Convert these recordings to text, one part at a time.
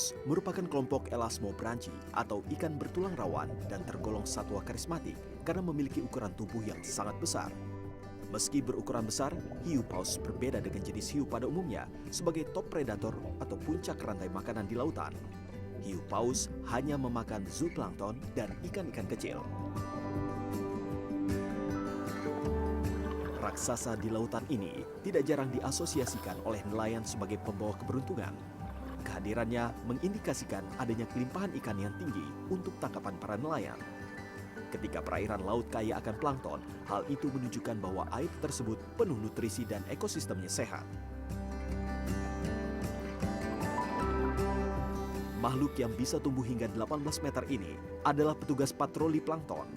paus merupakan kelompok Elasmobranchi atau ikan bertulang rawan dan tergolong satwa karismatik karena memiliki ukuran tubuh yang sangat besar. Meski berukuran besar, hiu paus berbeda dengan jenis hiu pada umumnya sebagai top predator atau puncak rantai makanan di lautan. Hiu paus hanya memakan zooplankton dan ikan-ikan kecil. Raksasa di lautan ini tidak jarang diasosiasikan oleh nelayan sebagai pembawa keberuntungan. Kehadirannya mengindikasikan adanya kelimpahan ikan yang tinggi untuk tangkapan para nelayan. Ketika perairan laut kaya akan plankton, hal itu menunjukkan bahwa air tersebut penuh nutrisi dan ekosistemnya sehat. Makhluk yang bisa tumbuh hingga 18 meter ini adalah petugas patroli plankton.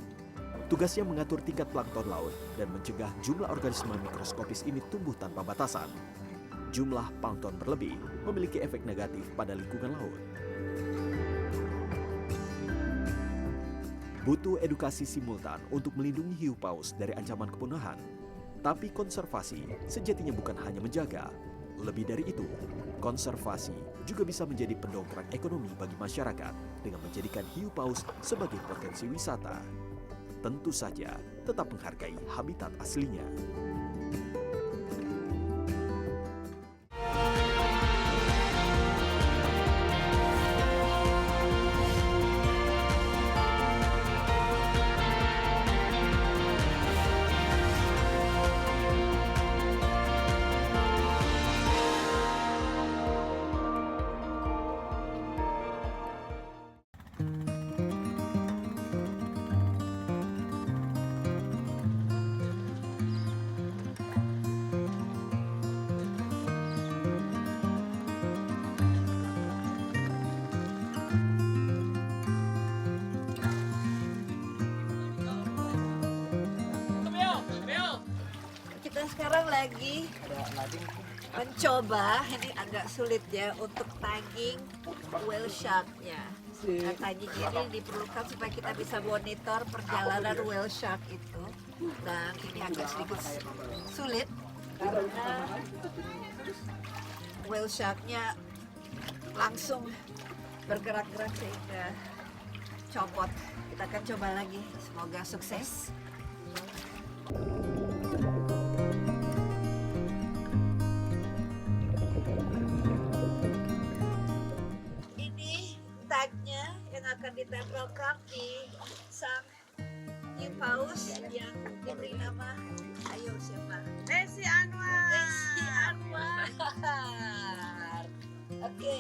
Tugasnya mengatur tingkat plankton laut dan mencegah jumlah organisme mikroskopis ini tumbuh tanpa batasan. Jumlah plankton berlebih memiliki efek negatif pada lingkungan laut. Butuh edukasi simultan untuk melindungi hiu paus dari ancaman kepunahan. Tapi konservasi sejatinya bukan hanya menjaga. Lebih dari itu, konservasi juga bisa menjadi pendongkrak ekonomi bagi masyarakat dengan menjadikan hiu paus sebagai potensi wisata. Tentu saja tetap menghargai habitat aslinya. Kita sekarang lagi mencoba, ini agak sulit ya untuk tagging whale shark-nya. Nah, tagging ini diperlukan supaya kita bisa monitor perjalanan whale shark itu. Dan ini agak sedikit sulit karena whale shark-nya langsung bergerak-gerak sehingga copot. Kita akan coba lagi, semoga sukses. Tagnya yang akan ditempelkan di sang hiu paus yang diberi nama, ayo siapa? Desi Anwar. Desi Anwar. Oke.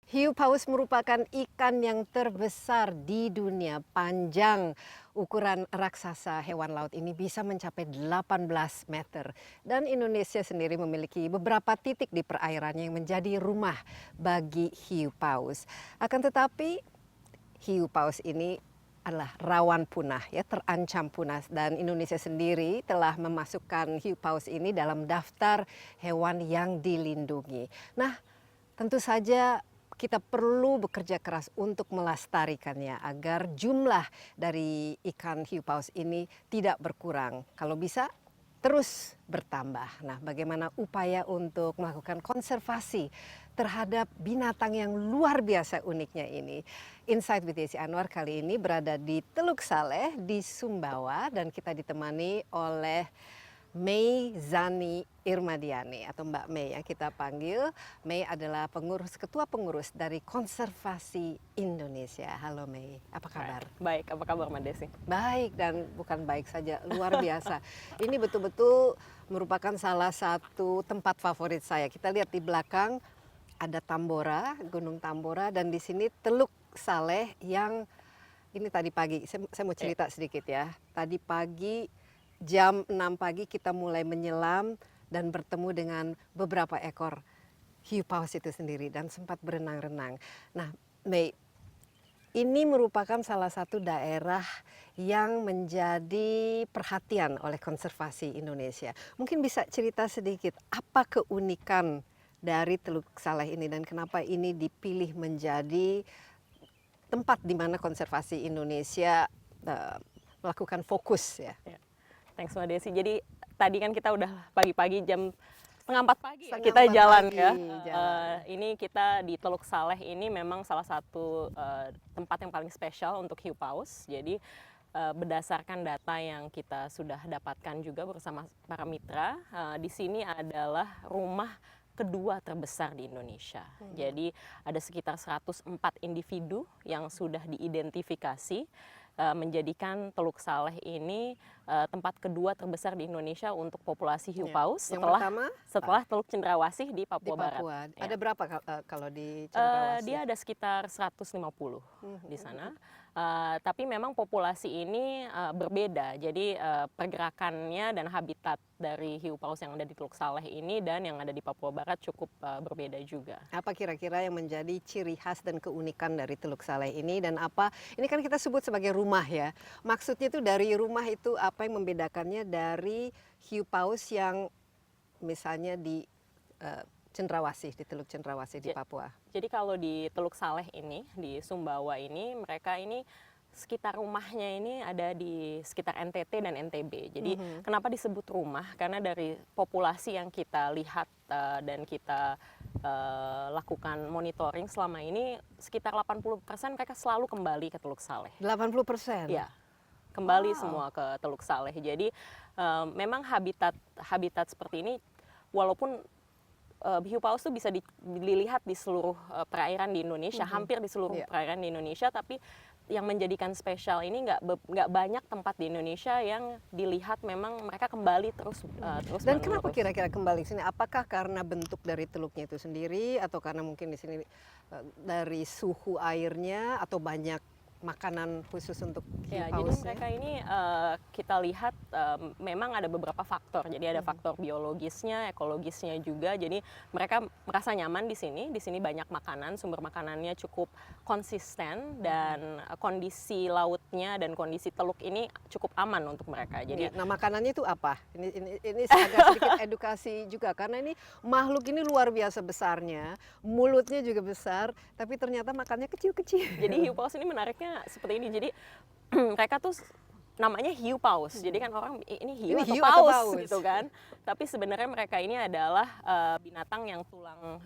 Hiu paus merupakan ikan yang terbesar di dunia. Panjang ukuran raksasa hewan laut ini bisa mencapai 18 meter. Dan Indonesia sendiri memiliki beberapa titik di perairannya yang menjadi rumah bagi hiu paus. Akan tetapi hiu paus ini adalah rawan punah, ya, terancam punah, dan Indonesia sendiri telah memasukkan hiu paus ini dalam daftar hewan yang dilindungi. Nah, tentu saja kita perlu bekerja keras untuk melestarikannya agar jumlah dari ikan hiu paus ini tidak berkurang. Kalau bisa terus bertambah. Nah, bagaimana upaya untuk melakukan konservasi terhadap binatang yang luar biasa uniknya ini? Insight with Desi Anwar kali ini berada di Teluk Saleh di Sumbawa dan kita ditemani oleh May Zani Irmadiani atau Mbak May yang kita panggil. May adalah ketua pengurus dari Konservasi Indonesia. Halo May, apa kabar? Baik, apa kabar Mbak Desi? Baik, dan bukan baik saja, luar biasa. Ini betul-betul merupakan salah satu tempat favorit saya. Kita lihat di belakang ada Tambora, Gunung Tambora, dan di sini Teluk Saleh yang ini tadi pagi. Saya mau cerita sedikit ya. Tadi pagi jam 6 pagi kita mulai menyelam dan bertemu dengan beberapa ekor hiu paus itu sendiri dan sempat berenang-renang. Nah, May, ini merupakan salah satu daerah yang menjadi perhatian oleh konservasi Indonesia. Mungkin bisa cerita sedikit apa keunikan dari Teluk Saleh ini dan kenapa ini dipilih menjadi tempat di mana konservasi Indonesia melakukan fokus ya. Thanks Mbak Desi. Jadi tadi kan kita udah pagi-pagi jam setengah 4 pagi ya, Setengah kita 4 jalan pagi, ya. jalan. Ini kita di Teluk Saleh ini memang salah satu tempat yang paling spesial untuk hiu paus. Jadi berdasarkan data yang kita sudah dapatkan juga bersama para mitra, di sini adalah rumah kedua terbesar di Indonesia. Jadi ada sekitar 104 individu yang sudah diidentifikasi menjadikan Teluk Saleh ini tempat kedua terbesar di Indonesia untuk populasi hiu paus Yang pertama, setelah Teluk Cendrawasih di di Papua Barat. Papua. Ya. Ada berapa kalau di Cendrawasih? Dia ada sekitar 150 di sana. Tapi memang populasi ini berbeda. Jadi pergerakannya dan habitat dari hiu paus yang ada di Teluk Saleh ini dan yang ada di Papua Barat cukup berbeda juga. Apa kira-kira yang menjadi ciri khas dan keunikan dari Teluk Saleh ini dan apa ini kan kita sebut sebagai rumah ya. Maksudnya itu dari rumah itu apa yang membedakannya dari hiu paus yang misalnya di Cendrawasih, di Teluk Cendrawasih di Papua. Jadi kalau di Teluk Saleh ini, di Sumbawa ini, mereka ini sekitar rumahnya ini ada di sekitar NTT dan NTB. Jadi kenapa disebut rumah? Karena dari populasi yang kita lihat dan kita lakukan monitoring selama ini, sekitar 80% mereka selalu kembali ke Teluk Saleh. 80%? Ya, kembali semua ke Teluk Saleh. Jadi memang habitat seperti ini, walaupun hiu paus itu bisa dilihat di seluruh perairan di Indonesia, hampir di seluruh perairan di Indonesia, tapi yang menjadikan spesial ini nggak banyak tempat di Indonesia yang dilihat memang mereka kembali terus Dan kenapa kira-kira kembali ke sini? Apakah karena bentuk dari teluknya itu sendiri atau karena mungkin di sini dari suhu airnya atau banyak makanan khusus untuk hiu ya, pausnya? jadi mereka ini kita lihat memang ada beberapa faktor. Jadi ada faktor biologisnya, ekologisnya juga. Jadi mereka merasa nyaman di sini. Di sini banyak makanan, sumber makanannya cukup konsisten dan kondisi lautnya dan kondisi teluk ini cukup aman untuk mereka. Jadi Nah makanannya itu apa? Ini agak sedikit edukasi juga karena ini makhluk ini luar biasa besarnya, mulutnya juga besar, tapi ternyata makannya kecil-kecil. jadi hiu paus ini menariknya seperti ini. Jadi mereka tuh namanya hiu paus. Jadi kan orang ini hiu, Ini atau, hiu atau paus paus gitu kan. Tapi sebenarnya mereka ini adalah binatang yang tulang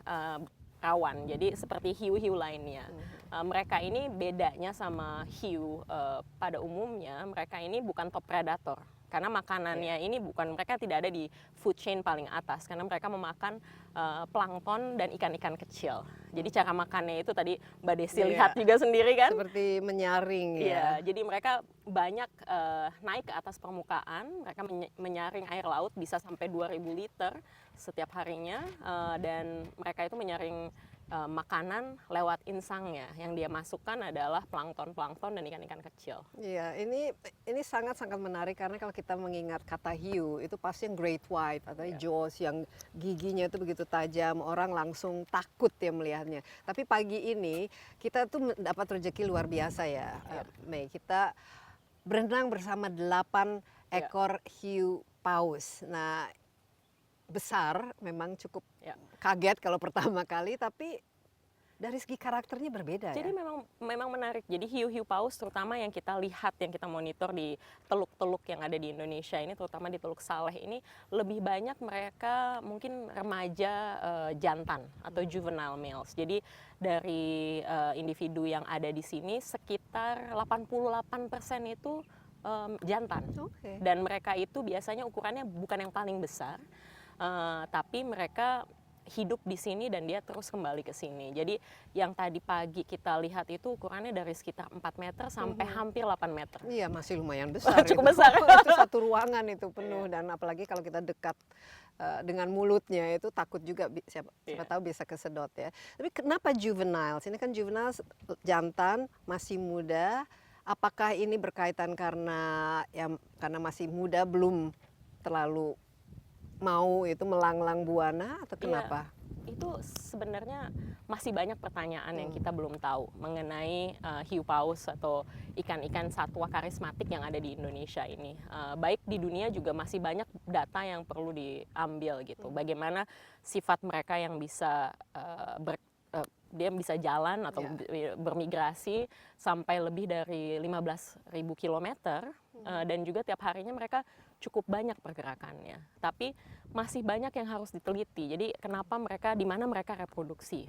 rawan. Jadi seperti hiu-hiu lainnya. Mereka ini bedanya sama hiu pada umumnya, mereka ini bukan top predator. Karena makanannya ini bukan, mereka tidak ada di food chain paling atas, karena mereka memakan plankton dan ikan-ikan kecil. Jadi cara makannya itu tadi Mbak Desi lihat juga sendiri kan. Seperti menyaring ya. Iya, jadi mereka banyak naik ke atas permukaan, mereka menyaring air laut bisa sampai 2.000 liter setiap harinya, dan mereka itu menyaring makanan lewat insangnya. Yang dia masukkan adalah plankton dan ikan-ikan kecil. Iya, ini sangat-sangat menarik karena kalau kita mengingat kata hiu itu pasti yang great white atau jaws yang giginya itu begitu tajam, orang langsung takut ya melihatnya. Tapi pagi ini kita tuh dapat rezeki luar biasa ya, Mei. Kita berenang bersama 8 ekor hiu paus. Nah, besar, memang cukup kaget kalau pertama kali, tapi dari segi karakternya berbeda. Jadi ya? memang menarik. Jadi hiu-hiu paus terutama yang kita lihat, yang kita monitor di teluk-teluk yang ada di Indonesia ini, terutama di Teluk Saleh ini, lebih banyak mereka mungkin remaja jantan atau juvenile males. Jadi dari individu yang ada di sini sekitar 88% itu jantan. Dan mereka itu biasanya ukurannya bukan yang paling besar, tapi mereka hidup di sini dan dia terus kembali ke sini. Jadi yang tadi pagi kita lihat itu ukurannya dari sekitar 4 meter sampai hampir 8 meter. Iya, masih lumayan besar. Cukup besar. Itu satu ruangan itu penuh, dan apalagi kalau kita dekat dengan mulutnya itu takut juga siapa tahu bisa kesedot ya. Tapi kenapa juveniles? Ini kan juveniles jantan, masih muda. Apakah ini berkaitan karena masih muda, belum terlalu mau itu melanglang buana, atau kenapa? itu sebenarnya masih banyak pertanyaan yang kita belum tahu mengenai hiu paus atau ikan-ikan satwa karismatik yang ada di Indonesia ini. Baik di dunia juga masih banyak data yang perlu diambil gitu. Bagaimana sifat mereka yang bisa dia bisa jalan atau bermigrasi sampai lebih dari 15.000 kilometer dan juga tiap harinya mereka cukup banyak pergerakannya. Tapi masih banyak yang harus diteliti. Jadi kenapa mereka, di mana mereka reproduksi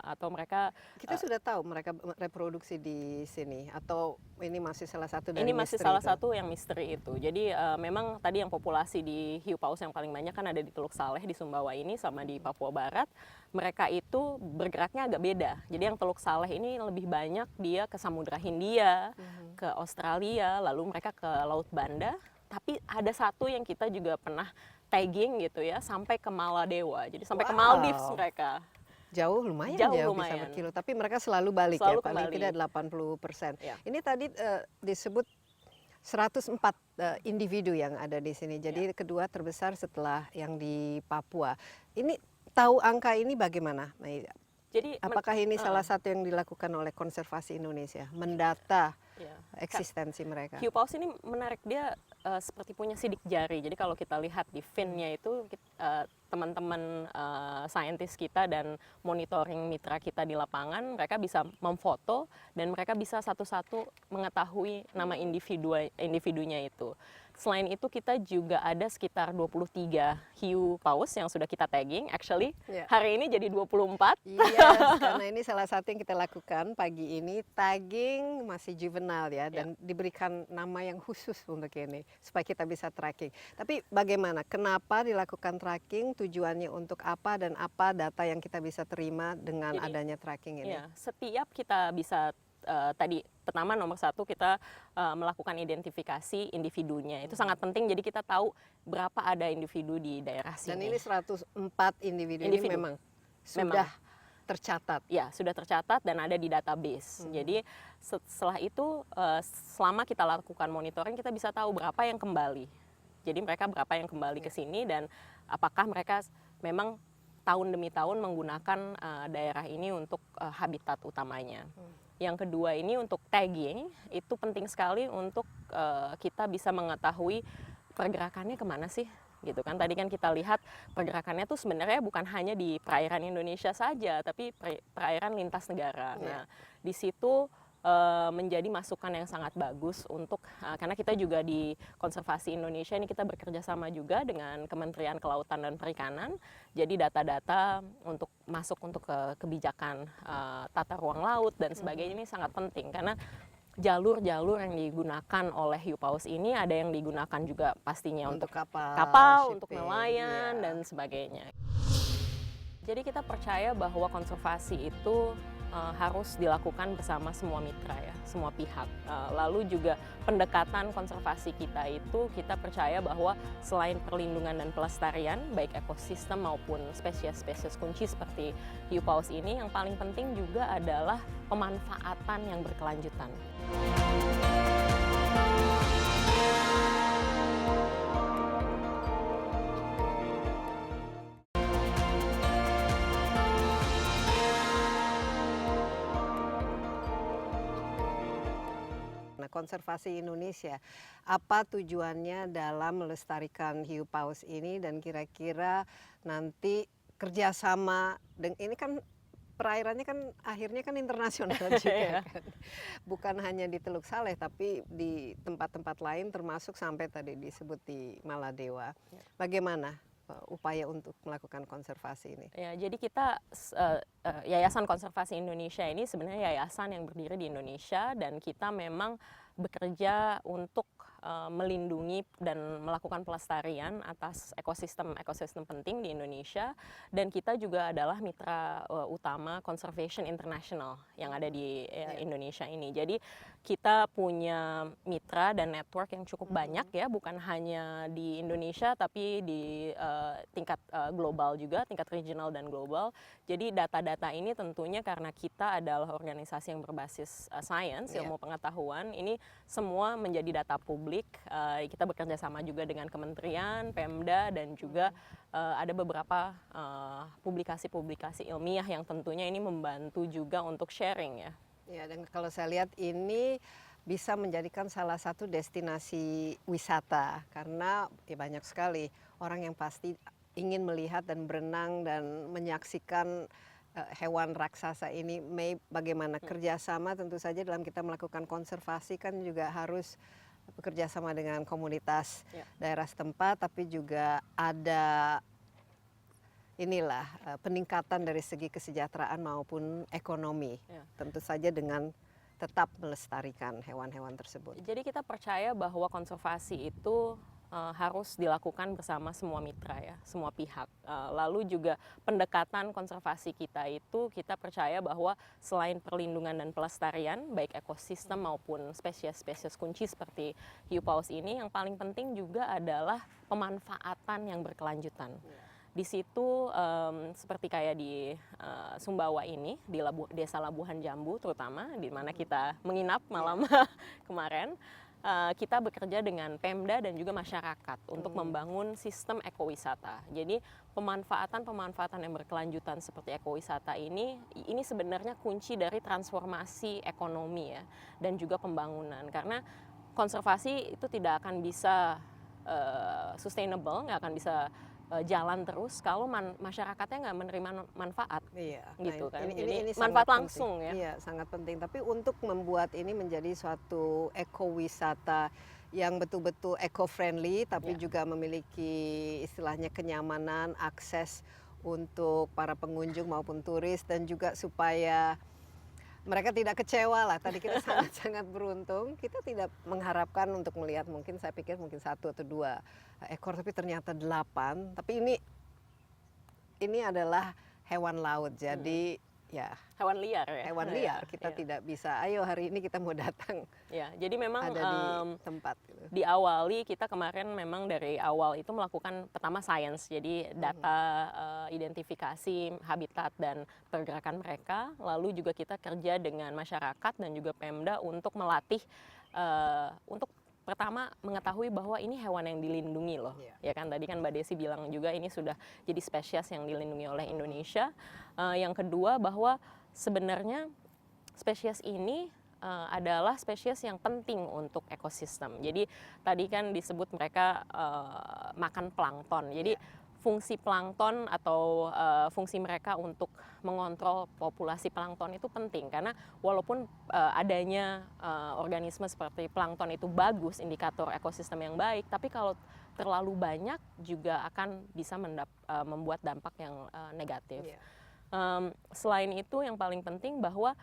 atau mereka kita sudah tahu mereka reproduksi di sini atau ini masih salah satu dari ini masih misteri salah itu? satu yang misteri itu. Jadi memang tadi yang populasi di hiu paus yang paling banyak kan ada di Teluk Saleh di Sumbawa ini sama di Papua Barat. Mereka itu bergeraknya agak beda. Jadi yang Teluk Saleh ini lebih banyak dia ke Samudra Hindia, ke Australia, lalu mereka ke Laut Banda. Tapi ada satu yang kita juga pernah tagging gitu ya sampai ke Maladewa. Jadi sampai ke Maldives mereka. Jauh lumayan Jauh bisa lumayan. berkilo, tapi mereka selalu balik Selalu ya, paling kembali. tidak 80%. Ya. Ini tadi disebut 104 individu yang ada di sini, jadi kedua terbesar setelah yang di Papua. Ini tahu angka ini bagaimana, Maida? Jadi Apakah ini salah satu yang dilakukan oleh Konservasi Indonesia, mendata ya. eksistensi mereka? Hiu paus ini menarik, dia seperti punya sidik jari. Jadi kalau kita lihat di finnya itu teman-teman saintis kita dan monitoring mitra kita di lapangan, mereka bisa memfoto dan mereka bisa satu-satu mengetahui nama individunya itu. Selain itu kita juga ada sekitar 23 hiu paus yang sudah kita tagging. Actually hari ini jadi 24. Iya, karena ini salah satu yang kita lakukan pagi ini, tagging masih juvenile ya, dan diberikan nama yang khusus untuk ini supaya kita bisa tracking. Tapi bagaimana? Kenapa dilakukan tracking? Tujuannya untuk apa dan apa data yang kita bisa terima dengan adanya tracking ini? Ya, setiap kita bisa tadi pertama nomor satu kita melakukan identifikasi individunya. Itu sangat penting, jadi kita tahu berapa ada individu di daerah sini. Dan ini 104 individu ini memang sudah tercatat. Ya, sudah tercatat dan ada di database. Jadi setelah itu selama kita lakukan monitoring kita bisa tahu berapa yang kembali. Jadi mereka berapa yang kembali ke sini dan apakah mereka memang tahun demi tahun menggunakan daerah ini untuk habitat utamanya. Yang kedua ini untuk tagging, itu penting sekali untuk kita bisa mengetahui pergerakannya kemana sih, gitu kan. Tadi kan kita lihat pergerakannya tuh sebenarnya bukan hanya di perairan Indonesia saja, tapi perairan lintas negara. Nah, di situ menjadi masukan yang sangat bagus untuk karena kita juga di Konservasi Indonesia ini kita bekerja sama juga dengan Kementerian Kelautan dan Perikanan. Jadi data-data untuk masuk untuk kebijakan tata ruang laut dan sebagainya ini sangat penting karena jalur-jalur yang digunakan oleh hiu paus ini ada yang digunakan juga pastinya untuk kapal, untuk nelayan dan sebagainya. Jadi kita percaya bahwa konservasi itu harus dilakukan bersama semua mitra ya, semua pihak. Lalu juga pendekatan konservasi kita itu kita percaya bahwa selain perlindungan dan pelestarian baik ekosistem maupun spesies-spesies kunci seperti hiu paus ini, yang paling penting juga adalah pemanfaatan yang berkelanjutan. Konservasi Indonesia, apa tujuannya dalam melestarikan hiu paus ini dan kira-kira nanti kerjasama ini kan perairannya kan akhirnya kan internasional juga kan, bukan hanya di Teluk Saleh tapi di tempat-tempat lain termasuk sampai tadi disebut di Maladewa. Bagaimana upaya untuk melakukan konservasi ini? Ya, jadi kita Yayasan Konservasi Indonesia ini sebenarnya yayasan yang berdiri di Indonesia dan kita memang bekerja untuk melindungi dan melakukan pelestarian atas ekosistem penting di Indonesia, dan kita juga adalah mitra utama Conservation International yang ada di Indonesia ini. Jadi kita punya mitra dan network yang cukup banyak ya, bukan hanya di Indonesia tapi di tingkat global juga, tingkat regional dan global. Jadi data-data ini tentunya karena kita adalah organisasi yang berbasis sains, ilmu pengetahuan, ini semua menjadi data publik publik. Kita bekerja sama juga dengan kementerian, Pemda, dan juga ada beberapa publikasi-publikasi ilmiah yang tentunya ini membantu juga untuk sharing ya. Ya, dan kalau saya lihat ini bisa menjadikan salah satu destinasi wisata karena ya banyak sekali orang yang pasti ingin melihat dan berenang dan menyaksikan hewan raksasa ini. May, bagaimana kerjasama tentu saja dalam kita melakukan konservasi kan juga harus bekerja sama dengan komunitas daerah setempat, tapi juga ada inilah peningkatan dari segi kesejahteraan maupun ekonomi, tentu saja dengan tetap melestarikan hewan-hewan tersebut. Jadi kita percaya bahwa konservasi itu harus dilakukan bersama semua mitra ya, semua pihak. Lalu juga pendekatan konservasi kita itu kita percaya bahwa selain perlindungan dan pelestarian, baik ekosistem maupun spesies-spesies kunci seperti hiu paus ini, yang paling penting juga adalah pemanfaatan yang berkelanjutan. Di situ seperti kayak di Sumbawa ini, di Desa Labuhan Jambu terutama, di mana kita menginap malam kemarin, kita bekerja dengan Pemda dan juga masyarakat untuk membangun sistem ekowisata. Jadi pemanfaatan yang berkelanjutan seperti ekowisata ini sebenarnya kunci dari transformasi ekonomi ya, dan juga pembangunan. Karena konservasi itu tidak akan bisa sustainable, nggak akan bisa jalan terus kalau masyarakatnya nggak menerima manfaat, gitu kan. Ini manfaat langsung ya. Iya, sangat penting. Tapi untuk membuat ini menjadi suatu ekowisata yang betul-betul eco-friendly, tapi juga memiliki istilahnya kenyamanan, akses untuk para pengunjung maupun turis, dan juga supaya mereka tidak kecewa lah. Tadi kita sangat-sangat beruntung. Kita tidak mengharapkan untuk melihat, mungkin saya pikir mungkin 1 atau 2 ekor, tapi ternyata 8. Tapi ini adalah hewan laut. Jadi ya hewan liar ya. Hewan liar. Kita tidak bisa, ayo hari ini kita mau datang. Ya, jadi memang ada di tempat. Gitu. Diawali kita kemarin memang dari awal itu melakukan pertama sains, jadi data identifikasi habitat dan pergerakan mereka. Lalu juga kita kerja dengan masyarakat dan juga Pemda untuk melatih untuk pertama mengetahui bahwa ini hewan yang dilindungi loh, ya kan, tadi kan Mbak Desi bilang juga ini sudah jadi spesies yang dilindungi oleh Indonesia. Yang kedua bahwa sebenarnya spesies ini adalah spesies yang penting untuk ekosistem. Jadi tadi kan disebut mereka makan plankton. Jadi fungsi plankton atau fungsi mereka untuk mengontrol populasi plankton itu penting, karena walaupun adanya organisme seperti plankton itu bagus, indikator ekosistem yang baik, tapi kalau terlalu banyak juga akan bisa membuat dampak yang negatif. Selain itu yang paling penting bahwa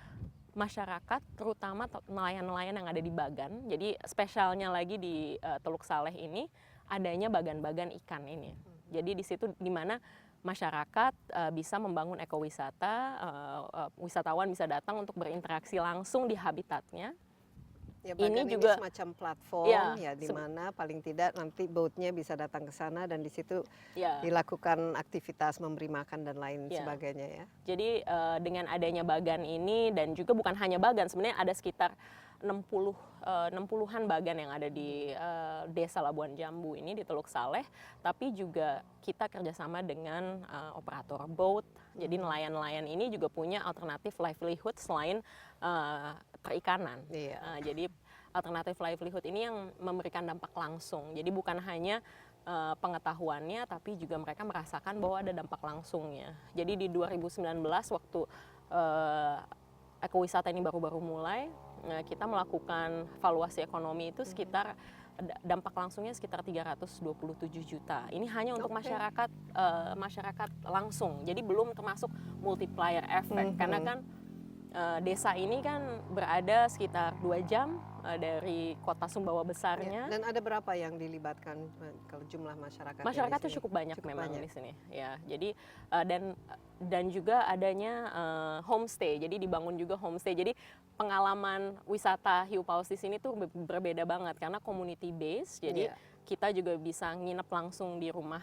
masyarakat, terutama nelayan-nelayan yang ada di Bagan, jadi spesialnya lagi di Teluk Saleh ini adanya bagan-bagan ikan ini. Jadi di situ di mana masyarakat bisa membangun ekowisata, wisatawan bisa datang untuk berinteraksi langsung di habitatnya. Ya, ini juga semacam platform ya di mana paling tidak nanti boatnya bisa datang ke sana dan di situ dilakukan aktivitas memberi makan dan lain sebagainya ya. Jadi dengan adanya Bagan ini, dan juga bukan hanya Bagan, sebenarnya ada sekitar 60-an bagan yang ada di Desa Labuan Jambu ini di Teluk Saleh, tapi juga kita kerjasama dengan operator boat. Jadi nelayan-nelayan ini juga punya alternatif livelihood selain perikanan. Jadi alternatif livelihood ini yang memberikan dampak langsung. Jadi bukan hanya pengetahuannya, tapi juga mereka merasakan bahwa ada dampak langsungnya. Jadi di 2019 waktu ekowisata ini baru-baru mulai, kita melakukan valuasi ekonomi itu sekitar dampak langsungnya sekitar 327 juta. Ini hanya untuk masyarakat masyarakat langsung. Jadi belum termasuk multiplier effect, karena kan desa ini kan berada sekitar 2 jam dari kota Sumbawa besarnya. Dan ada berapa yang dilibatkan kalau jumlah masyarakat? Masyarakat itu cukup banyak memang di sini. Ya, jadi dan juga adanya homestay. Jadi dibangun juga homestay. Jadi pengalaman wisata hiu paus di sini tuh berbeda banget karena community based. Jadi kita juga bisa nginep langsung di rumah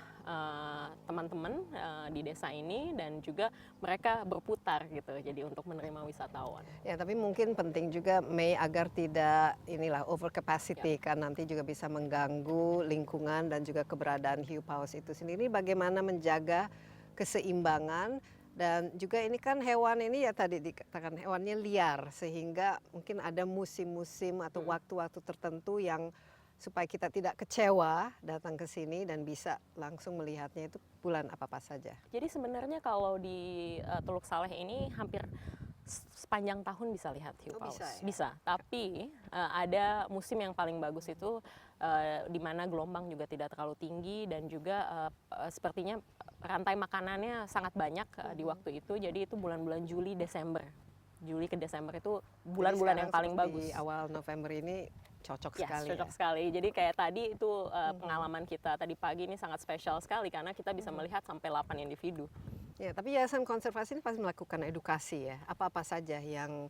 teman-teman di desa ini, dan juga mereka berputar gitu. Jadi untuk menerima wisatawan. Ya, tapi mungkin penting juga May agar tidak tidak inilah over capacity kan nanti juga bisa mengganggu lingkungan dan juga keberadaan hiu paus itu sendiri. Bagaimana menjaga keseimbangan dan juga ini kan hewan ini ya tadi dikatakan hewannya liar sehingga mungkin ada musim-musim atau waktu-waktu tertentu yang supaya kita tidak kecewa datang ke sini dan bisa langsung melihatnya itu bulan apa saja. Jadi sebenarnya kalau di Teluk Saleh ini hampir sepanjang tahun bisa lihat hiu paus. Bisa ya? Bisa, tapi ada musim yang paling bagus itu di mana gelombang juga tidak terlalu tinggi dan juga sepertinya rantai makanannya sangat banyak di waktu itu. Jadi itu bulan-bulan Juli, Desember. Juli ke Desember itu bulan-bulan yang paling bagus. Di awal November ini cocok Yes, sekali. cocok sekali. Jadi kayak tadi itu pengalaman kita tadi pagi ini sangat spesial sekali karena kita bisa melihat sampai 8 individu. Ya, tapi Yayasan Konservasi ini pasti melakukan edukasi ya. Apa-apa saja yang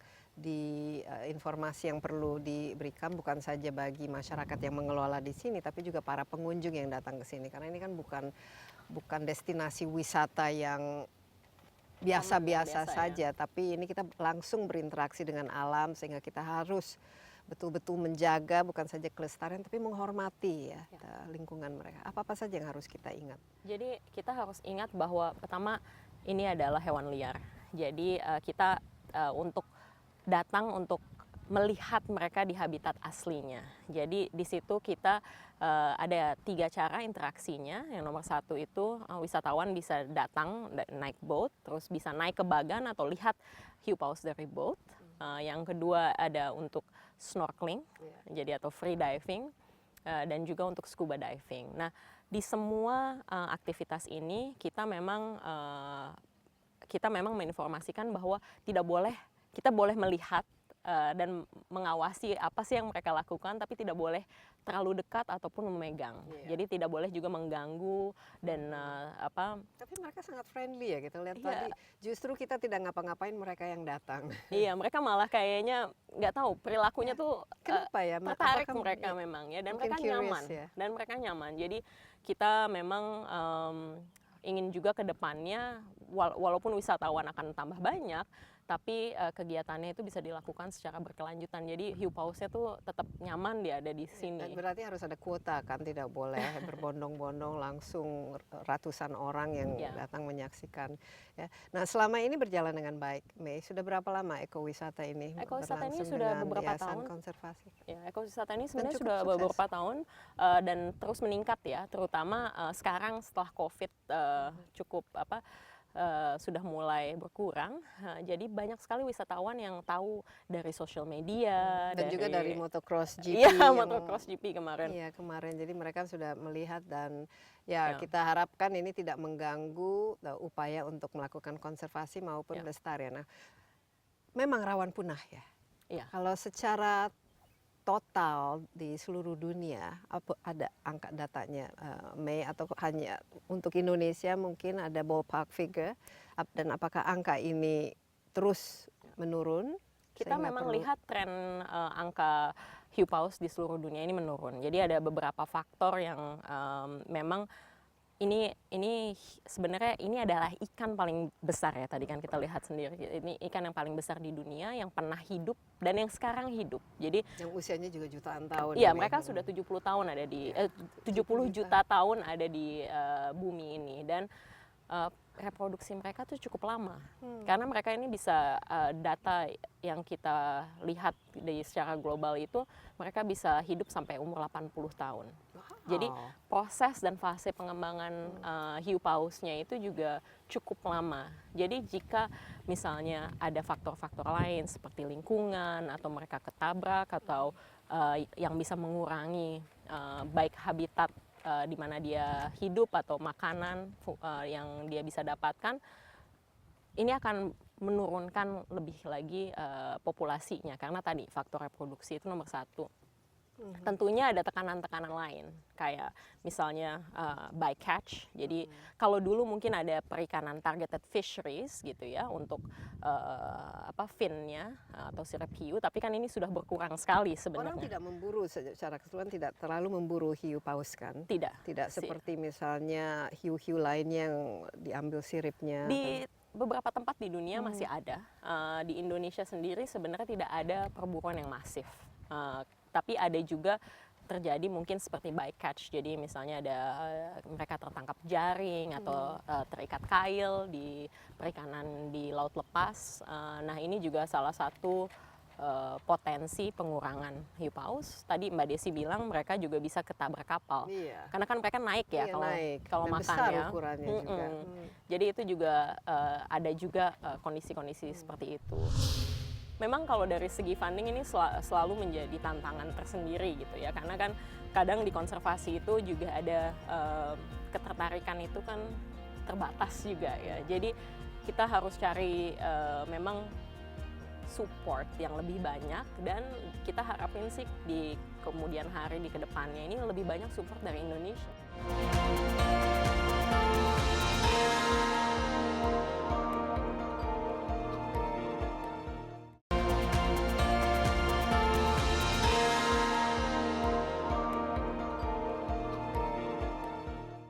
informasi yang perlu diberikan bukan saja bagi masyarakat yang mengelola di sini, tapi juga para pengunjung yang datang ke sini. Karena ini kan bukan destinasi wisata yang biasa-biasa saja, tapi ini kita langsung berinteraksi dengan alam sehingga kita harus betul-betul menjaga bukan saja kelestarian tapi menghormati ya lingkungan mereka. Apa-apa saja yang harus kita ingat? Jadi kita harus ingat bahwa pertama ini adalah hewan liar. Jadi kita untuk datang untuk melihat mereka di habitat aslinya. Jadi di situ kita ada 3 cara interaksinya. Yang nomor 1 itu wisatawan bisa datang naik boat, terus bisa naik ke bagan atau lihat hiu paus dari boat. Yang kedua ada untuk snorkeling, jadi atau free diving, dan juga untuk scuba diving. Nah, di semua aktivitas ini kita memang menginformasikan bahwa kita boleh melihat dan mengawasi apa sih yang mereka lakukan, tapi tidak boleh terlalu dekat ataupun memegang. Jadi tidak boleh juga mengganggu dan Tapi mereka sangat friendly ya kita lihat tadi. Justru kita tidak ngapa-ngapain mereka yang datang. Iya, mereka malah kayaknya nggak tahu perilakunya tuh Kenapa ya? tertarik Apakah mereka memang ya, dan mungkin mereka curious nyaman ya? dan mereka nyaman. Jadi kita memang ingin juga ke depannya walaupun wisatawan akan tambah banyak, tapi kegiatannya itu bisa dilakukan secara berkelanjutan. Jadi hiu pausnya tuh tetap nyaman dia ada di sini. Dan berarti harus ada kuota kan, tidak boleh berbondong-bondong langsung ratusan orang yang datang menyaksikan. Ya. Nah selama ini berjalan dengan baik, Mei. Sudah berapa lama ekowisata ini? Ekowisata ini berlangsung sudah dengan beberapa Yayasan tahun. Konservasi. Ya, ekowisata ini sebenarnya cukup sudah sukses. beberapa tahun dan terus meningkat ya, terutama sekarang setelah COVID cukup sudah mulai berkurang. Jadi banyak sekali wisatawan yang tahu dari sosial media dan juga dari motocross GP. Iya, motocross GP kemarin. Iya kemarin. Jadi mereka sudah melihat dan kita harapkan ini tidak mengganggu upaya untuk melakukan konservasi maupun lestari. Nah, memang rawan punah ya. Iya. Kalau secara total di seluruh dunia apa ada angka datanya Mei, atau hanya untuk Indonesia mungkin ada ballpark figure, dan apakah angka ini terus menurun? Kita memang lihat tren angka hiu paus di seluruh dunia ini menurun. Jadi ada beberapa faktor yang memang ini sebenarnya ini adalah ikan paling besar ya, tadi kan kita lihat sendiri. Ini ikan yang paling besar di dunia yang pernah hidup dan yang sekarang hidup. Jadi yang usianya juga jutaan tahun. Iya, mereka sudah 70 tahun ada di 70 juta tahun ada di bumi ini, dan reproduksi mereka tuh cukup lama. Karena mereka ini bisa data yang kita lihat secara global itu mereka bisa hidup sampai umur 80 tahun. Jadi proses dan fase pengembangan hiu pausnya itu juga cukup lama. Jadi jika misalnya ada faktor-faktor lain seperti lingkungan atau mereka ketabrak atau yang bisa mengurangi baik habitat di mana dia hidup atau makanan yang dia bisa dapatkan, ini akan menurunkan lebih lagi populasinya karena tadi faktor reproduksi itu nomor 1. Tentunya ada tekanan-tekanan lain kayak misalnya bycatch. Jadi kalau dulu mungkin ada perikanan targeted fisheries gitu ya untuk finnya atau sirip hiu, tapi kan ini sudah berkurang sekali sebenarnya. Orang tidak memburu secara keseluruhan, tidak terlalu memburu hiu paus kan? Tidak seperti misalnya hiu-hiu lainnya yang diambil siripnya. Di beberapa tempat di dunia masih ada. Di Indonesia sendiri sebenarnya tidak ada perburuan yang masif. Tapi ada juga terjadi mungkin seperti bycatch, jadi misalnya ada mereka tertangkap jaring atau terikat kail di perikanan di laut lepas. Nah ini juga salah satu potensi pengurangan hiu paus. Tadi Mbak Desi bilang mereka juga bisa ketabrak kapal, Iya. karena kan mereka naik ya Iya, kalau naik. kalau Dan makan besar ya. ukurannya juga. Jadi itu juga ada juga kondisi-kondisi seperti itu. Memang kalau dari segi funding ini selalu menjadi tantangan tersendiri gitu ya, karena kan kadang di konservasi itu juga ada ketertarikan itu kan terbatas juga ya. Jadi kita harus cari memang support yang lebih banyak, dan kita harapin sih di kemudian hari di kedepannya ini lebih banyak support dari Indonesia.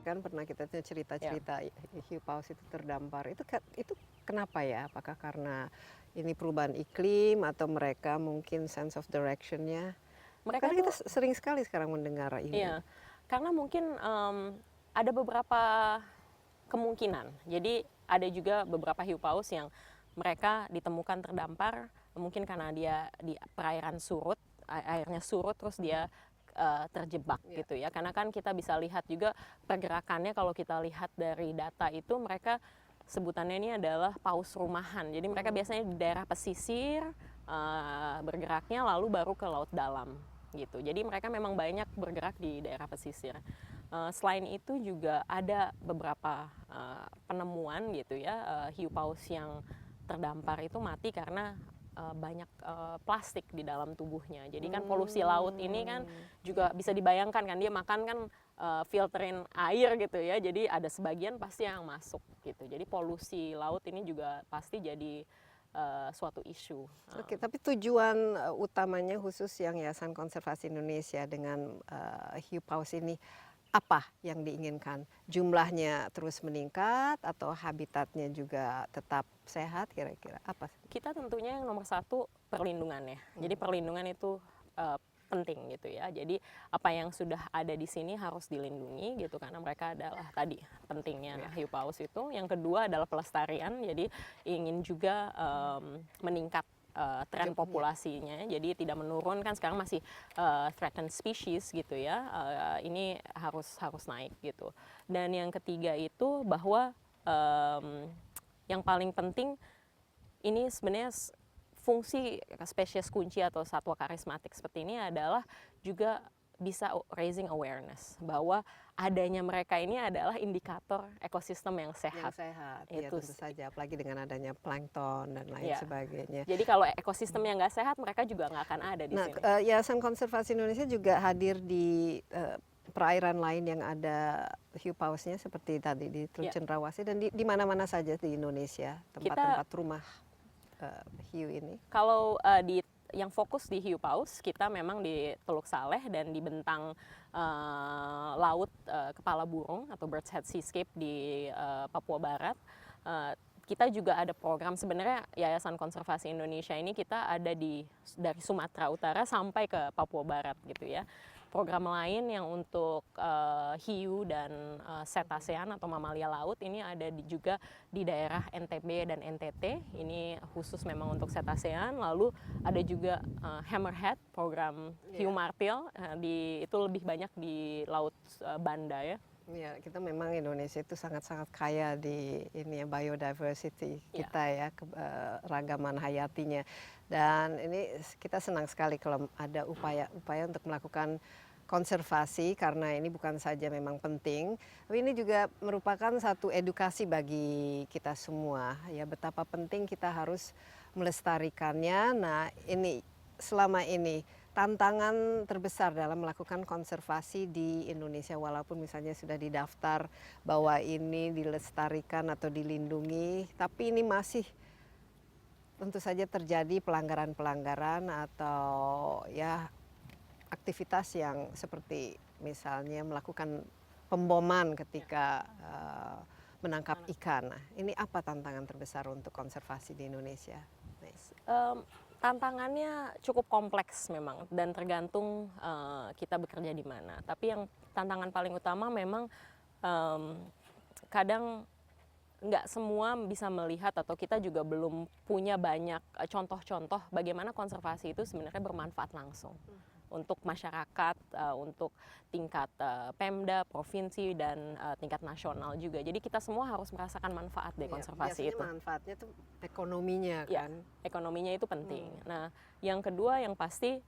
Kan pernah kita tuh cerita-cerita hiu paus itu terdampar. Itu kenapa ya? Apakah karena ini perubahan iklim atau mereka mungkin sense of direction-nya? Karena kita sering sekali sekarang mendengar ini. Iya, karena mungkin ada beberapa kemungkinan. Jadi ada juga beberapa hiu paus yang mereka ditemukan terdampar, mungkin karena dia di perairan surut, airnya surut terus dia terjebak gitu ya. Karena kan kita bisa lihat juga pergerakannya, kalau kita lihat dari data itu mereka sebutannya ini adalah paus rumahan. Jadi mereka biasanya di daerah pesisir bergeraknya, lalu baru ke laut dalam gitu. Jadi mereka memang banyak bergerak di daerah pesisir. Selain itu juga ada beberapa penemuan gitu ya, hiu paus yang terdampar itu mati karena banyak plastik di dalam tubuhnya. Jadi kan polusi laut ini kan juga bisa dibayangkan kan, dia makan kan filterin air gitu ya, jadi ada sebagian pasti yang masuk gitu. Jadi polusi laut ini juga pasti jadi suatu isu. Oke, tapi tujuan utamanya khusus yang Yayasan Konservasi Indonesia dengan hiu paus ini apa yang diinginkan? Jumlahnya terus meningkat atau habitatnya juga tetap sehat, kira-kira apa? Kita tentunya yang nomor satu perlindungan ya. Jadi perlindungan itu penting gitu ya. Jadi apa yang sudah ada di sini harus dilindungi gitu, karena mereka adalah tadi pentingnya hiu paus itu. Yang kedua adalah pelestarian. Jadi ingin juga meningkat tren populasinya, jadi tidak menurun, kan sekarang masih threatened species gitu ya. Ini harus naik gitu. Dan yang ketiga itu bahwa yang paling penting ini sebenarnya fungsi spesies kunci atau satwa karismatik seperti ini adalah juga bisa raising awareness bahwa adanya mereka ini adalah indikator ekosistem yang sehat. Yang sehat, ya Itu tentu saja, apalagi dengan adanya plankton dan lain sebagainya. Jadi kalau ekosistem yang nggak sehat, mereka juga nggak akan ada di sini. Yayasan Konservasi Indonesia juga hadir di perairan lain yang ada hiu pausnya seperti tadi di Teluk Cendrawasih dan di mana-mana saja di Indonesia tempat-tempat rumah hiu ini. Kalau yang fokus di hiu paus, kita memang di Teluk Saleh dan di bentang laut kepala burung atau Bird's Head Seascape di Papua Barat. Kita juga ada program, sebenarnya Yayasan Konservasi Indonesia ini kita ada dari Sumatera Utara sampai ke Papua Barat gitu ya. Program lain yang untuk hiu dan cetacean atau mamalia laut ini ada juga di daerah NTB dan NTT. Ini khusus memang untuk cetacean. Lalu ada juga hammerhead, program hiu martil, itu lebih banyak di Laut Banda ya. Ya, kita memang Indonesia itu sangat-sangat kaya di ini ya, biodiversity kita ya, keragaman hayatinya. Dan ini kita senang sekali kalau ada upaya-upaya untuk melakukan konservasi, karena ini bukan saja memang penting, tapi ini juga merupakan satu edukasi bagi kita semua ya, betapa penting kita harus melestarikannya. Nah, ini selama ini tantangan terbesar dalam melakukan konservasi di Indonesia, walaupun misalnya sudah didaftar bahwa ini dilestarikan atau dilindungi, tapi ini masih tentu saja terjadi pelanggaran-pelanggaran atau ya aktivitas yang seperti misalnya melakukan pemboman ketika menangkap ikan. Nah, ini apa tantangan terbesar untuk konservasi di Indonesia? Tantangannya cukup kompleks memang dan tergantung kita bekerja di mana. Tapi yang tantangan paling utama memang kadang nggak semua bisa melihat atau kita juga belum punya banyak contoh-contoh bagaimana konservasi itu sebenarnya bermanfaat langsung untuk masyarakat, untuk tingkat Pemda, provinsi, dan tingkat nasional juga. Jadi kita semua harus merasakan manfaat dari konservasi itu. Manfaatnya tuh ekonominya Ya, kan. ekonominya itu penting. Nah, yang kedua yang pasti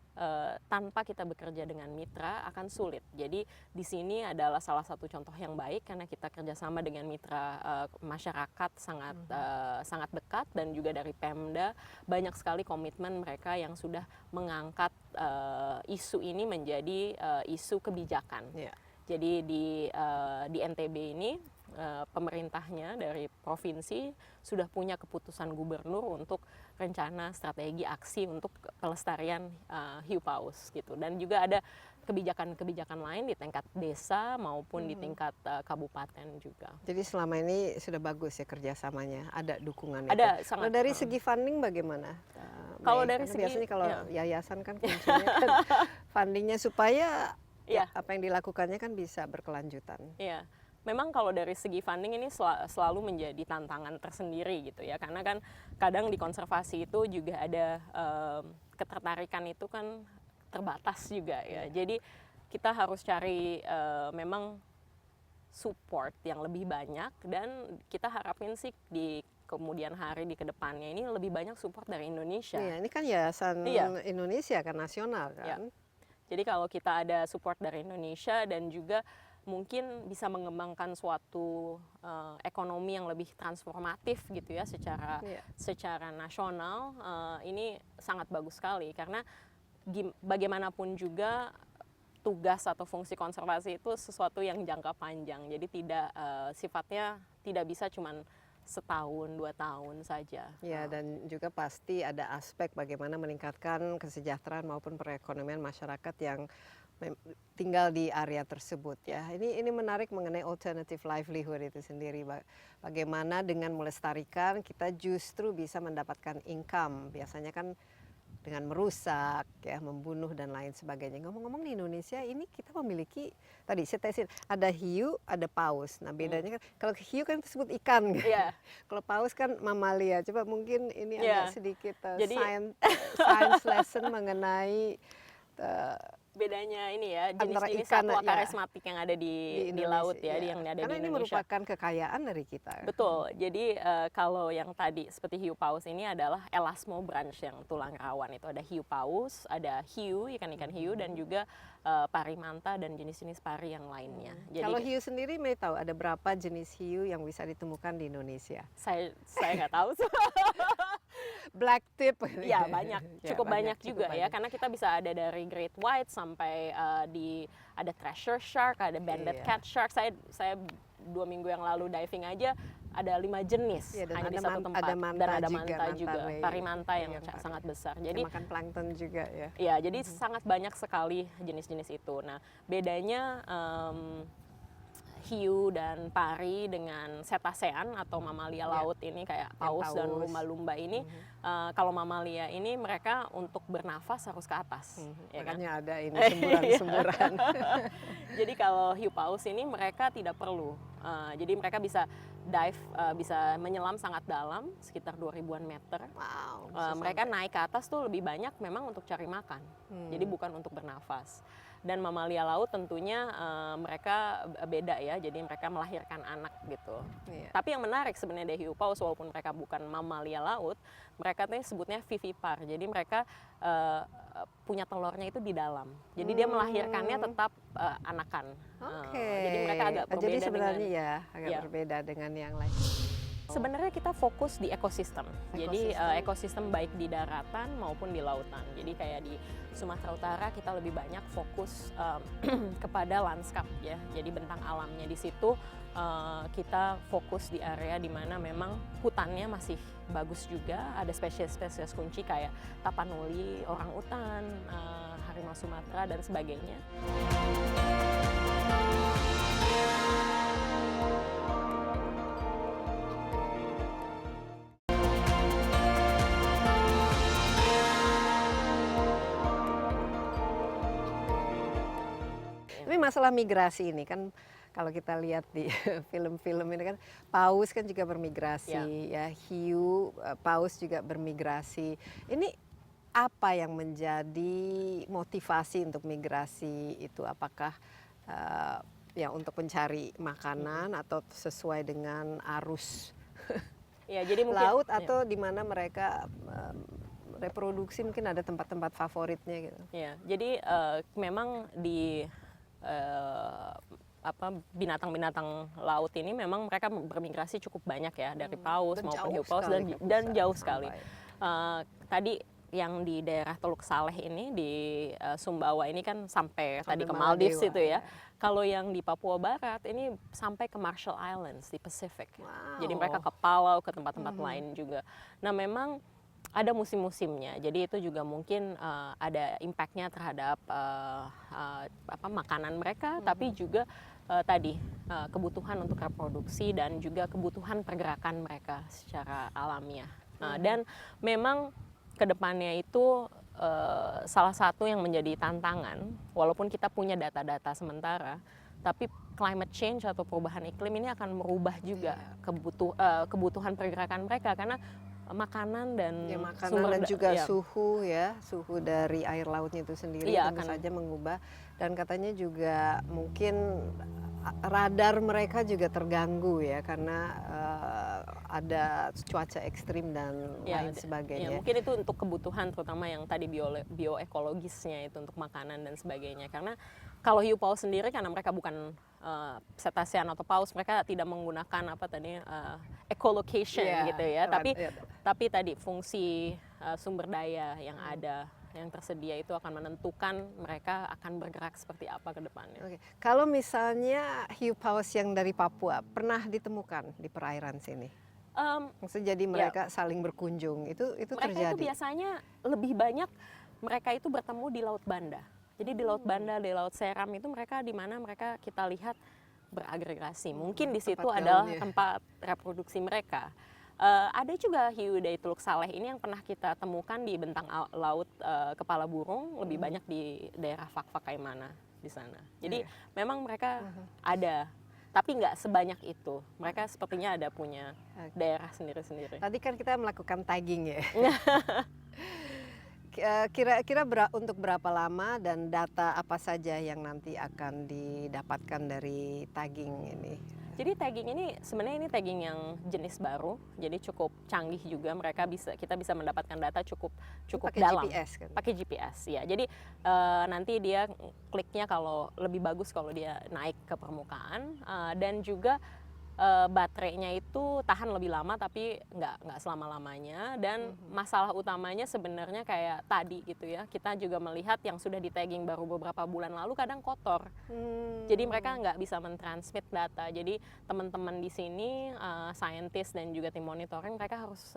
tanpa kita bekerja dengan mitra akan sulit. Jadi di sini adalah salah satu contoh yang baik karena kita kerjasama dengan mitra masyarakat sangat dekat dan juga dari Pemda banyak sekali komitmen mereka yang sudah mengangkat isu ini menjadi isu kebijakan. Yeah. Jadi di NTB ini pemerintahnya dari provinsi sudah punya keputusan gubernur untuk rencana strategi aksi untuk pelestarian hiu paus gitu, dan juga ada kebijakan-kebijakan lain di tingkat desa maupun di tingkat kabupaten juga. Jadi selama ini sudah bagus ya kerjasamanya, ada dukungan Ada itu. sangat. Kalau dari segi funding bagaimana? Kalau Mei? dari Karena segi, biasanya kalau ya. yayasan kan kuncinya kan fundingnya supaya Iya. apa yang dilakukannya kan bisa berkelanjutan. Iya, memang kalau dari segi funding ini selalu menjadi tantangan tersendiri gitu ya, karena kan kadang di konservasi itu juga ada ketertarikan itu kan terbatas juga ya. Jadi kita harus cari memang support yang lebih banyak, dan kita harapin sih di kemudian hari di kedepannya ini lebih banyak support dari Indonesia. Iya, ini kan yayasan Iya. Indonesia kan nasional kan. Iya. Jadi kalau kita ada support dari Indonesia dan juga mungkin bisa mengembangkan suatu ekonomi yang lebih transformatif gitu ya secara nasional, ini sangat bagus sekali karena bagaimanapun juga tugas atau fungsi konservasi itu sesuatu yang jangka panjang. Jadi sifatnya tidak bisa cuman setahun 2 tahun saja. Ya, dan juga pasti ada aspek bagaimana meningkatkan kesejahteraan maupun perekonomian masyarakat yang tinggal di area tersebut ya. Ini menarik mengenai alternative livelihood itu sendiri. Bagaimana dengan melestarikan kita justru bisa mendapatkan income. Biasanya kan dengan merusak, ya, membunuh dan lain sebagainya. Ngomong-ngomong di Indonesia ini kita memiliki tadi saya tesin ada hiu, ada paus. Nah bedanya kan kalau hiu kan disebut ikan, kan? Iya. Kalau paus kan mamalia. Coba mungkin ini Iya. ada sedikit Jadi- science lesson mengenai Bedanya ini ya, Antara jenis-jenis ikan, satwa ya, karismatik yang ada di laut ya, Indonesia, yang ada karena di ini Indonesia. merupakan kekayaan dari kita. Betul. Jadi kalau yang tadi seperti hiu paus ini adalah elasmobranch yang tulang rawan. Itu ada hiu paus, ada hiu, ikan-ikan hiu, dan juga pari manta dan jenis-jenis pari yang lainnya. Jadi Kalau hiu sendiri, Mei tahu ada berapa jenis hiu yang bisa ditemukan di Indonesia? saya nggak tahu. Black tip. Ya banyak, Ya, cukup banyak juga cukup ya, banyak. karena kita bisa ada dari great white sampai ada treasure shark, ada banded Iya. cat shark. Saya 2 minggu yang lalu diving aja ada 5 jenis Iya, dan hanya di ada satu tempat, ada manta dan ada juga, manta manta juga, ray. pari manta yang Iya, pari. sangat besar. Dia Jadi makan plankton juga ya. ya, jadi sangat banyak sekali jenis-jenis itu. Nah, bedanya hiu dan pari dengan cetacean atau mamalia laut ini kayak paus dan paus. lumba-lumba ini, kalau mamalia ini mereka untuk bernafas harus ke atas, ya kan? Makanya ada ini semburan-semburan. Jadi kalau hiu paus ini mereka tidak perlu, jadi mereka bisa dive, bisa menyelam sangat dalam sekitar 2000-an meter. Wow. Mereka naik ke atas tuh lebih banyak memang untuk cari makan, jadi bukan untuk bernafas. Dan mamalia laut tentunya mereka beda ya, jadi mereka melahirkan anak gitu. Iya. Tapi yang menarik sebenarnya dari hiu paus, walaupun mereka bukan mamalia laut, mereka tuh sebutnya vivipar. Jadi mereka punya telurnya itu di dalam. Jadi dia melahirkannya tetap anakan. Oke. Jadi mereka agak berbeda. Jadi sebenarnya dengan, ya agak ya. berbeda dengan yang lain. Sebenarnya kita fokus di ekosistem. Jadi Ekosistem. ekosistem baik di daratan maupun di lautan. Jadi kayak di Sumatera Utara kita lebih banyak fokus kepada lanskap ya. Jadi bentang alamnya di situ kita fokus di area di mana memang hutannya masih bagus juga. Ada spesies-spesies kunci kayak tapanuli, orang utan, harimau Sumatera dan sebagainya. masalah migrasi ini kan kalau kita lihat di film-film ini kan paus kan juga bermigrasi ya, hiu paus juga bermigrasi. Ini apa yang menjadi motivasi untuk migrasi itu? Apakah ya untuk mencari makanan atau sesuai dengan arus Ya, jadi mungkin laut atau di mana mereka reproduksi, mungkin ada tempat-tempat favoritnya gitu. ya, jadi memang di binatang-binatang laut ini memang mereka bermigrasi cukup banyak ya, dari paus Dan maupun jauh hiu paus sekali dan bisa jauh sekali. sampai. Tadi yang di daerah Teluk Saleh ini di Sumbawa ini kan sampai tadi ke Maldives, Maldives itu ya. ya. Kalau yang di Papua Barat ini sampai ke Marshall Islands di Pacific. Wow. Jadi mereka ke Palau, ke tempat-tempat lain juga. Nah, memang ada musim-musimnya. Jadi itu juga mungkin ada impact-nya terhadap makanan mereka, tapi juga tadi kebutuhan untuk reproduksi dan juga kebutuhan pergerakan mereka secara alamiah. Dan memang kedepannya itu salah satu yang menjadi tantangan, walaupun kita punya data-data sementara, tapi climate change atau perubahan iklim ini akan merubah juga kebutuhan pergerakan mereka, karena makanan dan makanan dan juga suhu dari air lautnya itu sendiri tentu saja mengubah, dan katanya juga mungkin radar mereka juga terganggu ya karena ada cuaca ekstrim dan lain sebagainya. Ya, mungkin itu untuk kebutuhan terutama yang tadi bioekologisnya itu untuk makanan dan sebagainya. Karena kalau hiu paus sendiri karena mereka bukan cetacean atau paus, mereka tidak menggunakan echolocation gitu ya. Tapi tadi fungsi sumber daya yang ada, yang tersedia itu akan menentukan mereka akan bergerak seperti apa ke depannya. Oke. Kalau misalnya hiu paus yang dari Papua pernah ditemukan di perairan sini, maksudnya jadi mereka saling berkunjung, itu mereka terjadi? Itu biasanya lebih banyak mereka itu bertemu di Laut Banda. Jadi di Laut Banda, di Laut Seram itu mereka di mana mereka kita lihat beragregasi. Mungkin di situ adalah tempat reproduksi mereka. Ada juga hiu dari Teluk Saleh ini yang pernah kita temukan di bentang laut Kepala Burung, lebih banyak di daerah Fak-Fak Kaimana di sana. Jadi memang mereka ada, tapi nggak sebanyak itu. Mereka sepertinya ada punya daerah sendiri-sendiri. Tadi kan kita melakukan tagging ya. Kira-kira untuk berapa lama dan data apa saja yang nanti akan didapatkan dari tagging ini? Jadi tagging ini sebenarnya ini tagging yang jenis baru, jadi cukup canggih juga. Kita bisa mendapatkan data cukup pakai dalam. GPS kan? Pakai GPS ya. Jadi nanti dia kliknya kalau lebih bagus kalau dia naik ke permukaan, dan juga baterainya itu tahan lebih lama tapi nggak selama-lamanya, dan masalah utamanya sebenarnya kayak tadi gitu ya, kita juga melihat yang sudah di tagging baru beberapa bulan lalu kadang kotor, jadi mereka nggak bisa mentransmit data. Jadi teman-teman di sini saintis dan juga tim monitoring mereka harus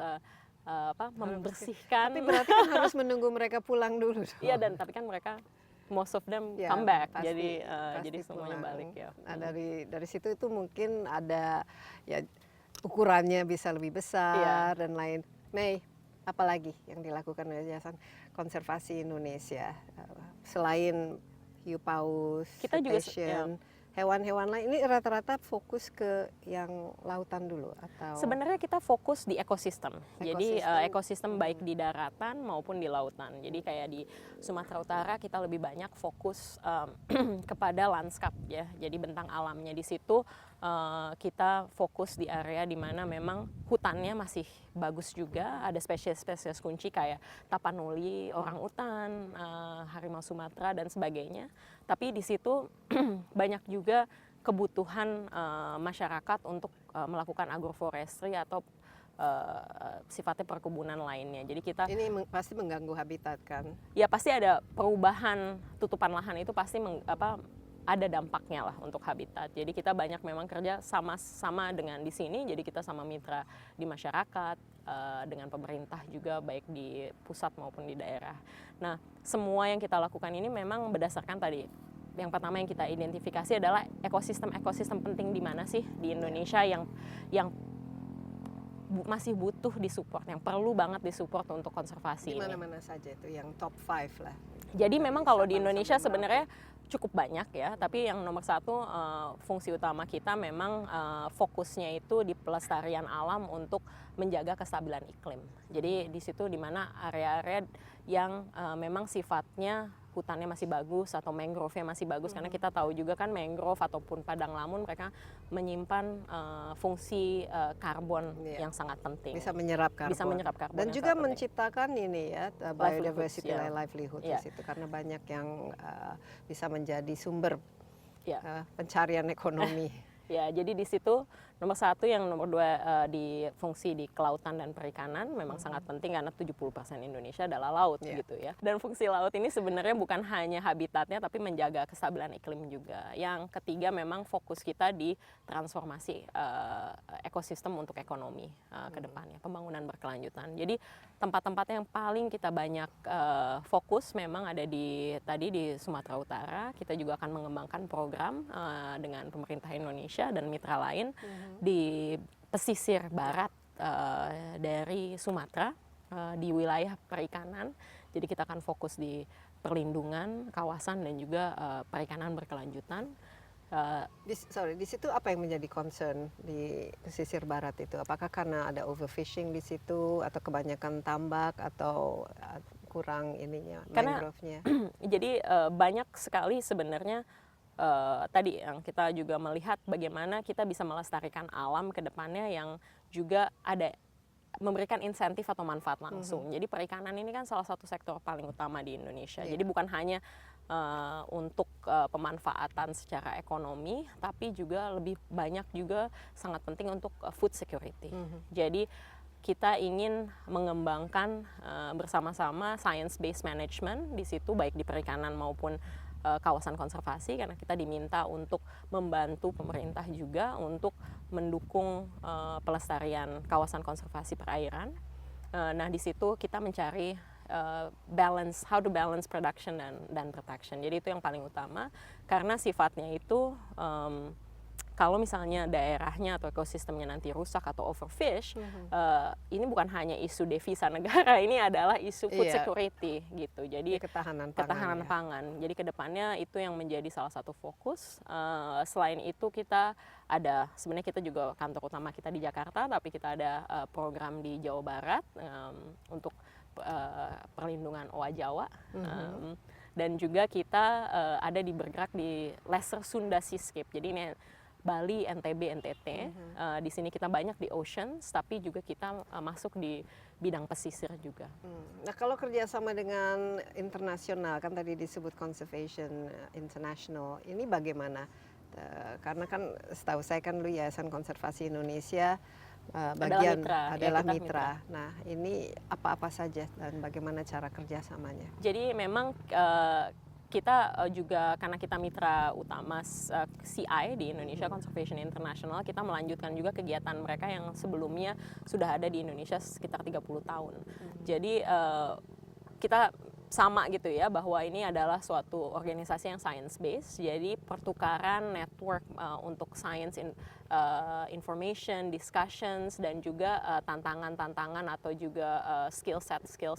membersihkan. Tapi berarti kan harus menunggu mereka pulang dulu. Iya, dan tapi kan mereka most of them come back, jadi semuanya balik ya. Nah, dari situ itu mungkin ada ya ukurannya bisa lebih besar dan lain. Mei, apalagi yang dilakukan oleh Yayasan Konservasi Indonesia selain hiu paus, cetacean, hewan-hewan lain ini rata-rata fokus ke yang lautan dulu atau? Sebenarnya kita fokus di ekosistem. Jadi ekosistem baik di daratan maupun di lautan. Jadi kayak di Sumatera Utara kita lebih banyak fokus kepada lanskap ya. Jadi bentang alamnya di situ kita fokus di area di mana memang hutannya masih bagus juga. Ada spesies-spesies kunci kayak tapanuli, orangutan, harimau Sumatera dan sebagainya. Tapi di situ banyak juga kebutuhan masyarakat untuk melakukan agroforestry atau sifatnya perkebunan lainnya. Jadi kita ini pasti mengganggu habitat kan? Ya pasti ada perubahan tutupan lahan itu pasti ada dampaknya lah untuk habitat. Jadi kita banyak memang kerja sama dengan di sini. Jadi kita sama mitra di masyarakat, dengan pemerintah juga baik di pusat maupun di daerah. Nah, semua yang kita lakukan ini memang berdasarkan tadi. Yang pertama yang kita identifikasi adalah ekosistem penting di mana sih di Indonesia yang masih butuh disupport, yang perlu banget disupport untuk konservasi. Di mana-mana saja itu yang top 5 lah. Jadi memang kalau di Indonesia sebenarnya cukup banyak ya, tapi yang nomor satu fungsi utama kita memang fokusnya itu di pelestarian alam untuk menjaga kestabilan iklim. Jadi di situ di mana area-area yang memang sifatnya hutannya masih bagus atau mangrove-nya masih bagus, karena kita tahu juga kan mangrove ataupun padang lamun mereka menyimpan fungsi karbon yang sangat penting. Bisa menyerap karbon. Bisa menyerap karbon. Dan juga menciptakan ini ya biodiversity livelihood di Yeah. situ, karena banyak yang bisa menjadi sumber Yeah. pencarian ekonomi. Ya, jadi di situ nomor satu, yang nomor dua di fungsi di kelautan dan perikanan memang sangat penting karena 70% Indonesia adalah laut gitu ya. Dan fungsi laut ini sebenarnya bukan hanya habitatnya tapi menjaga kestabilan iklim juga. Yang ketiga memang fokus kita di transformasi ekosistem untuk ekonomi ke depannya, pembangunan berkelanjutan. Jadi tempat-tempat yang paling kita banyak fokus memang ada di Sumatera Utara. Kita juga akan mengembangkan program dengan pemerintah Indonesia dan mitra lain di pesisir barat dari Sumatera, di wilayah perikanan. Jadi kita akan fokus di perlindungan kawasan dan juga perikanan berkelanjutan. Di situ apa yang menjadi concern di pesisir barat itu? Apakah karena ada overfishing di situ atau kebanyakan tambak atau kurang ininya mangrove-nya? Jadi banyak sekali sebenarnya tadi yang kita juga melihat bagaimana kita bisa melestarikan alam ke depannya yang juga ada memberikan insentif atau manfaat langsung. Jadi perikanan ini kan salah satu sektor paling utama di Indonesia. Jadi bukan hanya untuk pemanfaatan secara ekonomi, tapi juga lebih banyak juga sangat penting untuk food security. Jadi kita ingin mengembangkan bersama-sama science-based management di situ, baik di perikanan maupun kawasan konservasi, karena kita diminta untuk membantu pemerintah juga untuk mendukung pelestarian kawasan konservasi perairan. Nah, di situ kita mencari how to balance production dan protection. Jadi itu yang paling utama, karena sifatnya itu kalau misalnya daerahnya atau ekosistemnya nanti rusak atau overfish, ini bukan hanya isu devisa negara, ini adalah isu food security gitu. Jadi ketahanan pangan. Jadi kedepannya itu yang menjadi salah satu fokus. Selain itu sebenarnya kita juga kantor utama kita di Jakarta, tapi kita ada program di Jawa Barat untuk perlindungan owa Jawa. Dan juga kita ada bergerak di Lesser Sunda Seascape. Jadi ini Bali, NTB, NTT. Di sini kita banyak di oceans, tapi juga kita masuk di bidang pesisir juga. Nah, kalau kerjasama dengan internasional, kan tadi disebut Conservation International, ini bagaimana? Karena kan setahu saya kan lu Yayasan Konservasi Indonesia bagian adalah mitra. Nah, ini apa-apa saja dan bagaimana cara kerjasamanya? Jadi memang kita juga karena kita mitra utama CI di Indonesia Conservation International, kita melanjutkan juga kegiatan mereka yang sebelumnya sudah ada di Indonesia sekitar 30 tahun. Jadi kita sama gitu ya, bahwa ini adalah suatu organisasi yang science based, jadi pertukaran network untuk science information, discussions, dan juga tantangan-tantangan atau juga skill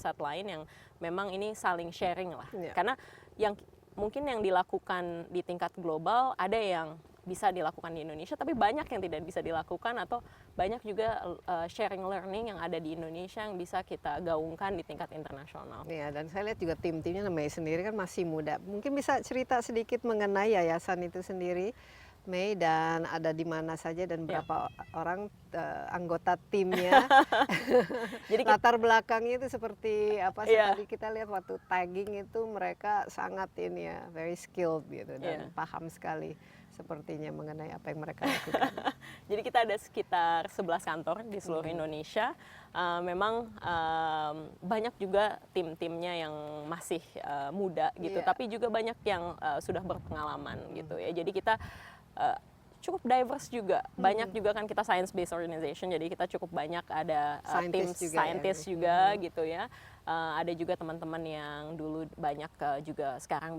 set lain yang memang ini saling sharing lah. Karena yang mungkin yang dilakukan di tingkat global ada yang bisa dilakukan di Indonesia, tapi banyak yang tidak bisa dilakukan, atau banyak juga sharing learning yang ada di Indonesia yang bisa kita gaungkan di tingkat internasional. Iya, dan saya lihat juga tim-timnya Mei sendiri kan masih muda. Mungkin bisa cerita sedikit mengenai yayasan itu sendiri, Mei, dan ada di mana saja dan berapa orang anggota timnya. Jadi latar belakangnya itu seperti apa sih? Tadi kita lihat waktu tagging itu mereka sangat ini ya, very skilled gitu dan paham sekali sepertinya mengenai apa yang mereka lakukan. Jadi kita ada sekitar 11 kantor di seluruh Indonesia. Memang banyak juga tim-timnya yang masih muda gitu, tapi juga banyak yang sudah berpengalaman gitu ya. Jadi kita cukup diverse juga. Banyak juga kan kita science based organization, jadi kita cukup banyak ada tim scientist juga gitu ya. Ada juga teman-teman yang dulu banyak juga sekarang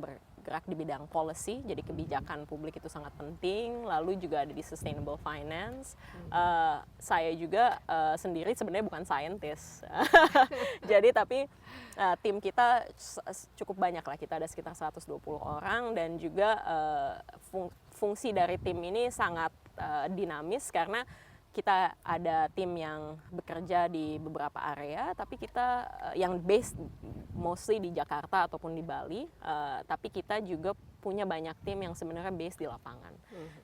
bergerak di bidang policy, jadi kebijakan publik itu sangat penting. Lalu juga ada di sustainable finance. Saya juga sendiri sebenarnya bukan scientist, jadi tapi tim kita cukup banyak lah, kita ada sekitar 120 orang dan juga fungsi dari tim ini sangat dinamis karena kita ada tim yang bekerja di beberapa area, tapi kita yang based mostly di Jakarta ataupun di Bali, tapi kita juga punya banyak tim yang sebenarnya based di lapangan.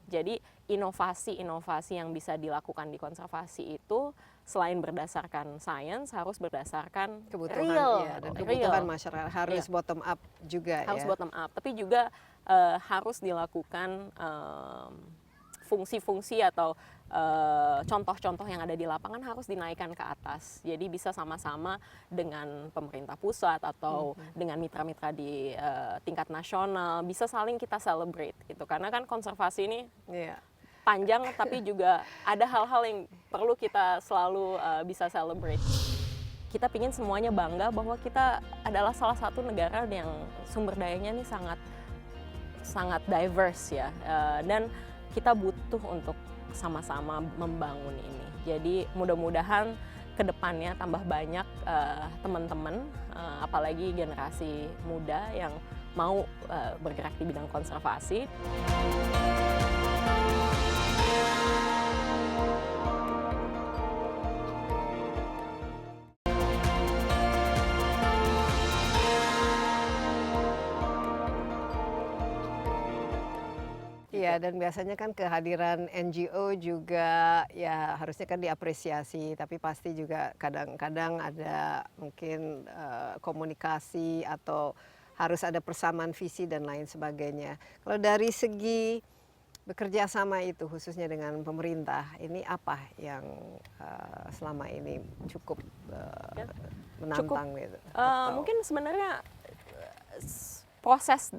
Jadi inovasi-inovasi yang bisa dilakukan di konservasi itu selain berdasarkan sains harus berdasarkan Kebutuhan real, dan kebutuhan real. masyarakat, harus Iya. bottom up juga Harus ya. bottom up, tapi juga harus dilakukan fungsi-fungsi atau contoh-contoh yang ada di lapangan harus dinaikkan ke atas. Jadi bisa sama-sama dengan pemerintah pusat atau dengan mitra-mitra di tingkat nasional, bisa saling kita celebrate gitu. Karena kan konservasi ini Iya. panjang tapi juga ada hal-hal yang perlu kita selalu bisa celebrate. Kita ingin semuanya bangga bahwa kita adalah salah satu negara yang sumber dayanya ini sangat diverse ya, dan kita butuh untuk sama-sama membangun ini. Jadi mudah-mudahan kedepannya tambah banyak teman-teman, apalagi generasi muda yang mau bergerak di bidang konservasi. Iya, dan biasanya kan kehadiran NGO juga ya harusnya kan diapresiasi, tapi pasti juga kadang-kadang ada mungkin komunikasi atau harus ada persamaan visi dan lain sebagainya. Kalau dari segi bekerja sama itu khususnya dengan pemerintah, ini apa yang selama ini cukup menantang gitu? Mungkin sebenarnya proses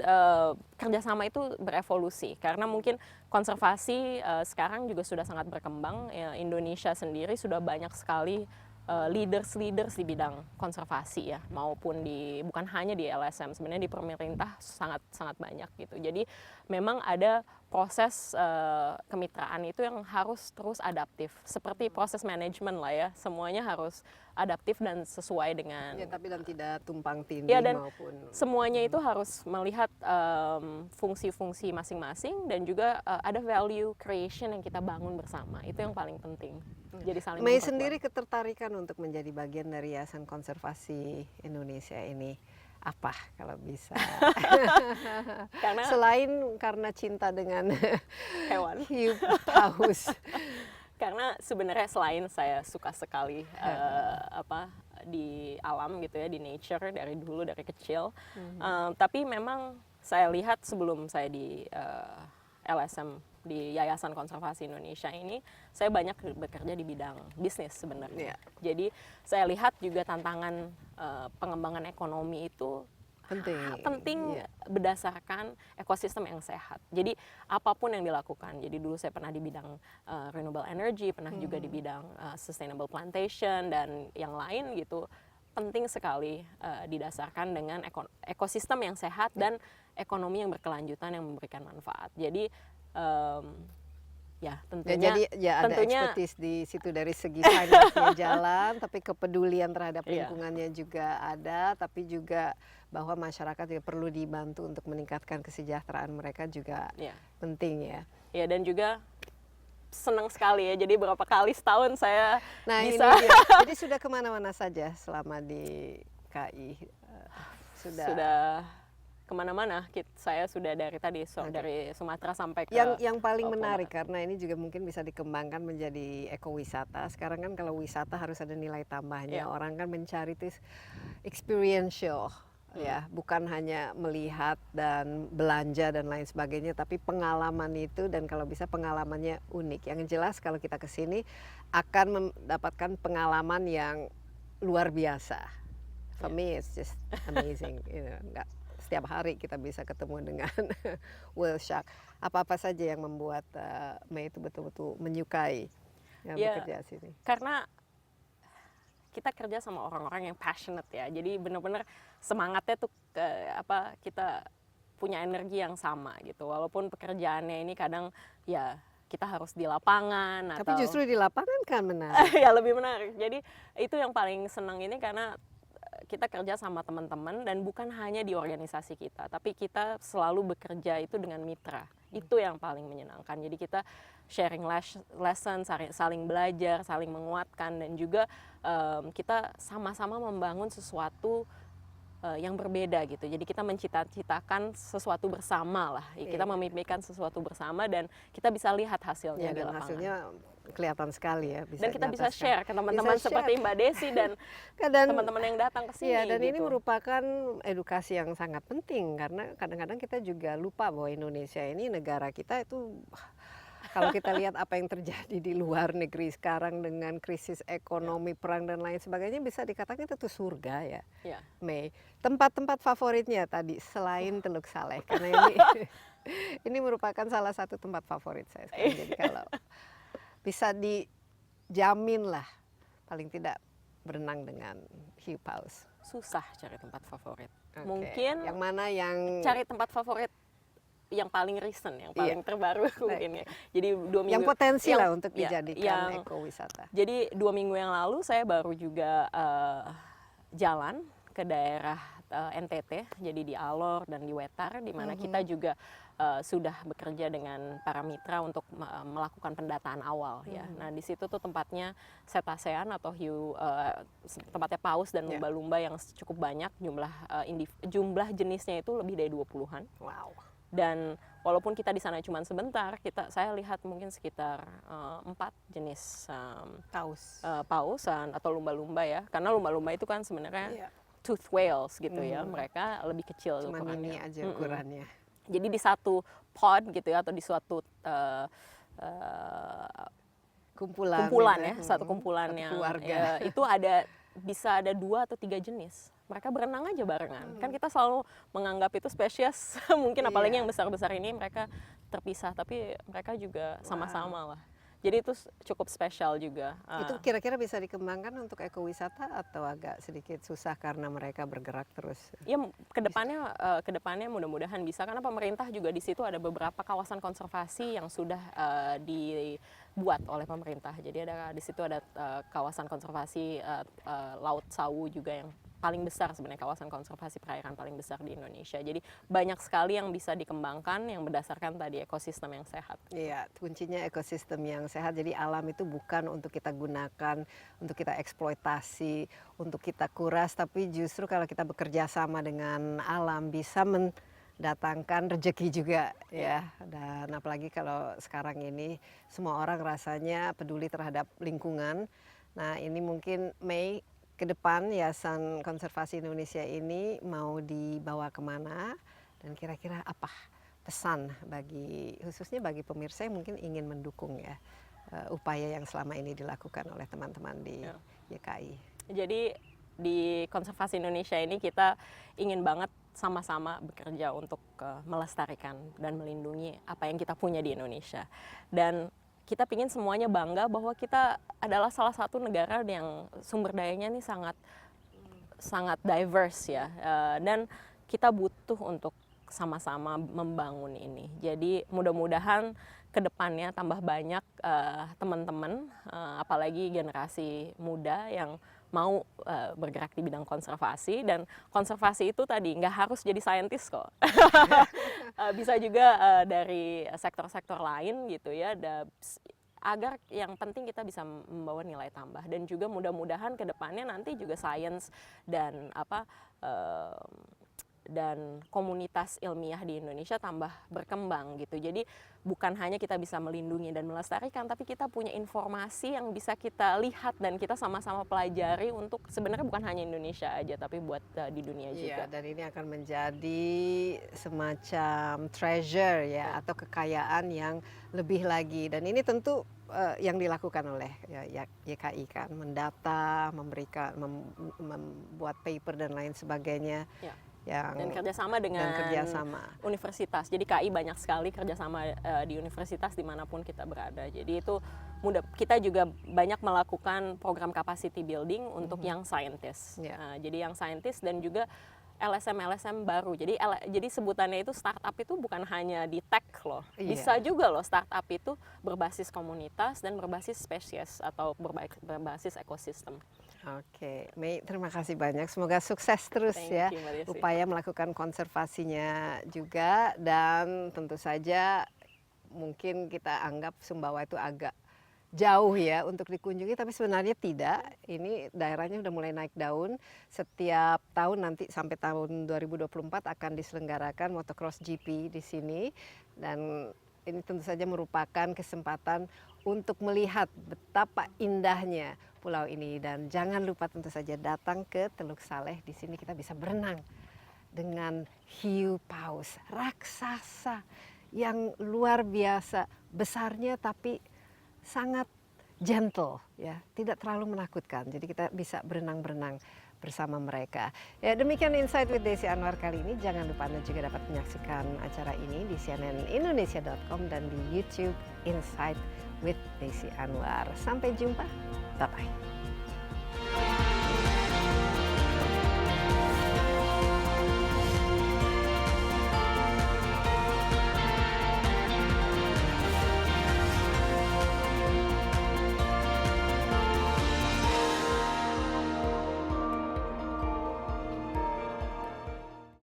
kerjasama itu berevolusi karena mungkin konservasi sekarang juga sudah sangat berkembang. Indonesia sendiri sudah banyak sekali leaders di bidang konservasi ya, maupun bukan hanya di LSM, sebenarnya di pemerintah sangat banyak gitu. Jadi memang ada proses kemitraan itu yang harus terus adaptif, seperti proses manajemen lah ya, semuanya harus adaptif dan sesuai dengan Ya, tapi dan tidak tumpang tindih ya, dan maupun semuanya itu harus melihat fungsi-fungsi masing-masing dan juga ada value creation yang kita bangun bersama, itu yang paling penting. Jadi saling Mei memperkuat. sendiri ketertarikan untuk menjadi bagian dari Yayasan Konservasi Indonesia ini apa kalau bisa? Karena Selain karena cinta dengan hewan. hiu paus. Karena sebenarnya selain saya suka sekali di alam gitu ya, di nature dari dulu dari kecil, tapi memang saya lihat sebelum saya di LSM di Yayasan Konservasi Indonesia ini, saya banyak bekerja di bidang bisnis sebenarnya. Yeah. Jadi saya lihat juga tantangan pengembangan ekonomi itu penting Yeah. berdasarkan ekosistem yang sehat. Jadi apapun yang dilakukan. Jadi dulu saya pernah di bidang renewable energy, pernah juga di bidang sustainable plantation dan yang lain gitu. Penting sekali didasarkan dengan ekosistem yang sehat dan ekonomi yang berkelanjutan yang memberikan manfaat. Jadi ya tentunya, jadi ya ada tentunya expertise di situ dari segi finance-nya jalan, tapi kepedulian terhadap Iya. lingkungannya juga ada, tapi juga bahwa masyarakat juga perlu dibantu untuk meningkatkan kesejahteraan mereka juga ya. penting ya. Ya, dan juga senang sekali ya. Jadi berapa kali setahun saya Nah bisa ini dia. Jadi sudah kemana-mana saja selama di KI? sudah kemana-mana. Saya sudah dari tadi dari Sumatera sampai ke Yang paling Papua menarik Barat. karena ini juga mungkin bisa dikembangkan menjadi ekowisata. Sekarang kan kalau wisata harus ada nilai tambahnya. Iya. Orang kan mencari itu experiential. Ya, bukan hanya melihat dan belanja dan lain sebagainya, tapi pengalaman itu, dan kalau bisa pengalamannya unik. Yang jelas kalau kita ke sini akan mendapatkan pengalaman yang luar biasa. For me it's just amazing. Nggak setiap hari kita bisa ketemu dengan whale shark. Apa-apa saja yang membuat Mei itu betul-betul menyukai bekerja di sini. Karena kita kerja sama orang-orang yang passionate ya. Jadi benar-benar semangatnya tuh kita punya energi yang sama gitu. Walaupun pekerjaannya ini kadang ya kita harus di lapangan Tapi atau justru di lapangan kan menarik. ya lebih menarik. Jadi itu yang paling senang ini karena kita kerja sama teman-teman dan bukan hanya di organisasi kita, tapi kita selalu bekerja itu dengan mitra. Itu yang paling menyenangkan. Jadi kita sharing lesson, saling belajar, saling menguatkan, dan juga kita sama-sama membangun sesuatu yang berbeda gitu. Jadi kita mencita-citakan sesuatu bersama lah. Kita memimpikan sesuatu bersama dan kita bisa lihat hasilnya di Dan lapangan. hasilnya kelihatan sekali ya. Dan kita bisa nyata sekali. share ke teman-teman Bisa seperti share. Mbak Desi dan Dan teman-teman yang datang ke sini. iya, dan ini gitu. merupakan edukasi yang sangat penting karena kadang-kadang kita juga lupa bahwa Indonesia ini negara kita itu kalau kita lihat apa yang terjadi di luar negeri sekarang dengan krisis ekonomi, perang dan lain sebagainya bisa dikatakan itu tuh surga ya. Ya. Mei, tempat-tempat favoritnya tadi selain Teluk Saleh karena ini ini merupakan salah satu tempat favorit saya sekarang. Jadi kalau bisa dijamin lah paling tidak berenang dengan hiu paus. Susah cari tempat favorit. Oke. Mungkin yang mana yang cari tempat favorit yang paling recent, yang paling terbaru mungkin ya. Jadi 2 minggu yang potensi lah untuk ya, dijadikan ekowisata. Jadi 2 minggu yang lalu saya baru juga jalan ke daerah NTT, jadi di Alor dan di Wetar, di mana kita juga sudah bekerja dengan para mitra untuk melakukan pendataan awal ya. Nah di situ tuh tempatnya cetacean atau hiu, tempatnya paus dan lumba-lumba yang cukup banyak, jumlah jenisnya itu lebih dari 20-an. Wow. Dan walaupun kita di sana cuma sebentar, saya lihat mungkin sekitar 4 jenis pausan atau lumba-lumba ya. Karena lumba-lumba itu kan sebenarnya tooth whales gitu ya, mereka lebih kecil Cuma ini aja ukurannya. Jadi di satu pod gitu ya, atau di suatu kumpulan gitu. ya, satu kumpulan Satu yang keluarga. itu bisa ada 2 atau 3 jenis. Mereka berenang aja barengan. Kan kita selalu menganggap itu spesies, mungkin apalagi yang besar-besar ini mereka terpisah, tapi mereka juga sama-sama lah. Jadi itu cukup spesial juga. Itu kira-kira bisa dikembangkan untuk ekowisata atau agak sedikit susah karena mereka bergerak terus? Ya kedepannya mudah-mudahan bisa, karena pemerintah juga di situ ada beberapa kawasan konservasi yang sudah dibuat oleh pemerintah. Jadi di situ ada kawasan konservasi Laut Sawu juga yang paling besar sebenarnya, kawasan konservasi perairan paling besar di Indonesia. Jadi banyak sekali yang bisa dikembangkan yang berdasarkan tadi ekosistem yang sehat. Iya, kuncinya ekosistem yang sehat. Jadi alam itu bukan untuk kita gunakan, untuk kita eksploitasi, untuk kita kuras, tapi justru kalau kita bekerja sama dengan alam bisa mendatangkan rezeki juga ya. Dan apalagi kalau sekarang ini semua orang rasanya peduli terhadap lingkungan. Nah, ini mungkin Mei ke depan Yayasan Konservasi Indonesia ini mau dibawa kemana dan kira-kira apa pesan khususnya bagi pemirsa yang mungkin ingin mendukung ya upaya yang selama ini dilakukan oleh teman-teman di YKI. Jadi di Konservasi Indonesia ini kita ingin banget sama-sama bekerja untuk melestarikan dan melindungi apa yang kita punya di Indonesia. Dan kita ingin semuanya bangga bahwa kita adalah salah satu negara yang sumber dayanya ini sangat diverse ya, dan kita butuh untuk sama-sama membangun ini. Jadi mudah-mudahan ke depannya tambah banyak teman-teman, apalagi generasi muda yang mau bergerak di bidang konservasi. Dan konservasi itu tadi nggak harus jadi saintis kok. Bisa juga dari sektor-sektor lain gitu ya, agar yang penting kita bisa membawa nilai tambah. Dan juga mudah-mudahan ke depannya nanti juga sains dan dan komunitas ilmiah di Indonesia tambah berkembang gitu. Jadi bukan hanya kita bisa melindungi dan melestarikan, tapi kita punya informasi yang bisa kita lihat dan kita sama-sama pelajari untuk sebenarnya bukan hanya Indonesia aja, tapi buat di dunia juga. Iya, dan ini akan menjadi semacam treasure ya, atau kekayaan yang lebih lagi. Dan ini tentu yang dilakukan oleh YKI kan, mendata, membuat paper dan lain sebagainya. Ya. Dan kerjasama dengan universitas. Jadi KI banyak sekali kerjasama di universitas dimanapun kita berada. Jadi itu kita juga banyak melakukan program capacity building untuk yang scientist. Jadi yang scientist dan juga LSM baru. Jadi sebutannya itu startup itu bukan hanya di tech loh. Iya. Bisa juga loh startup itu berbasis komunitas dan berbasis spesies atau berbasis ekosistem. Oke, Mei, terima kasih banyak. Semoga sukses terus Thank ya you, Mbak Desi. upaya melakukan konservasinya juga, dan tentu saja mungkin kita anggap Sumbawa itu agak jauh ya untuk dikunjungi, tapi sebenarnya tidak. Ini daerahnya sudah mulai naik daun. Setiap tahun nanti sampai tahun 2024 akan diselenggarakan motocross GP di sini, dan ini tentu saja merupakan kesempatan untuk melihat betapa indahnya pulau ini. Dan jangan lupa tentu saja datang ke Teluk Saleh. Di sini kita bisa berenang dengan hiu paus raksasa yang luar biasa besarnya, tapi sangat gentle ya, tidak terlalu menakutkan. Jadi kita bisa berenang-berenang bersama mereka. Ya, demikian Insight with Desi Anwar kali ini. Jangan lupa Anda juga dapat menyaksikan acara ini di cnnindonesia.com dan di YouTube Insight with Desi Anwar. Sampai jumpa. Bye bye.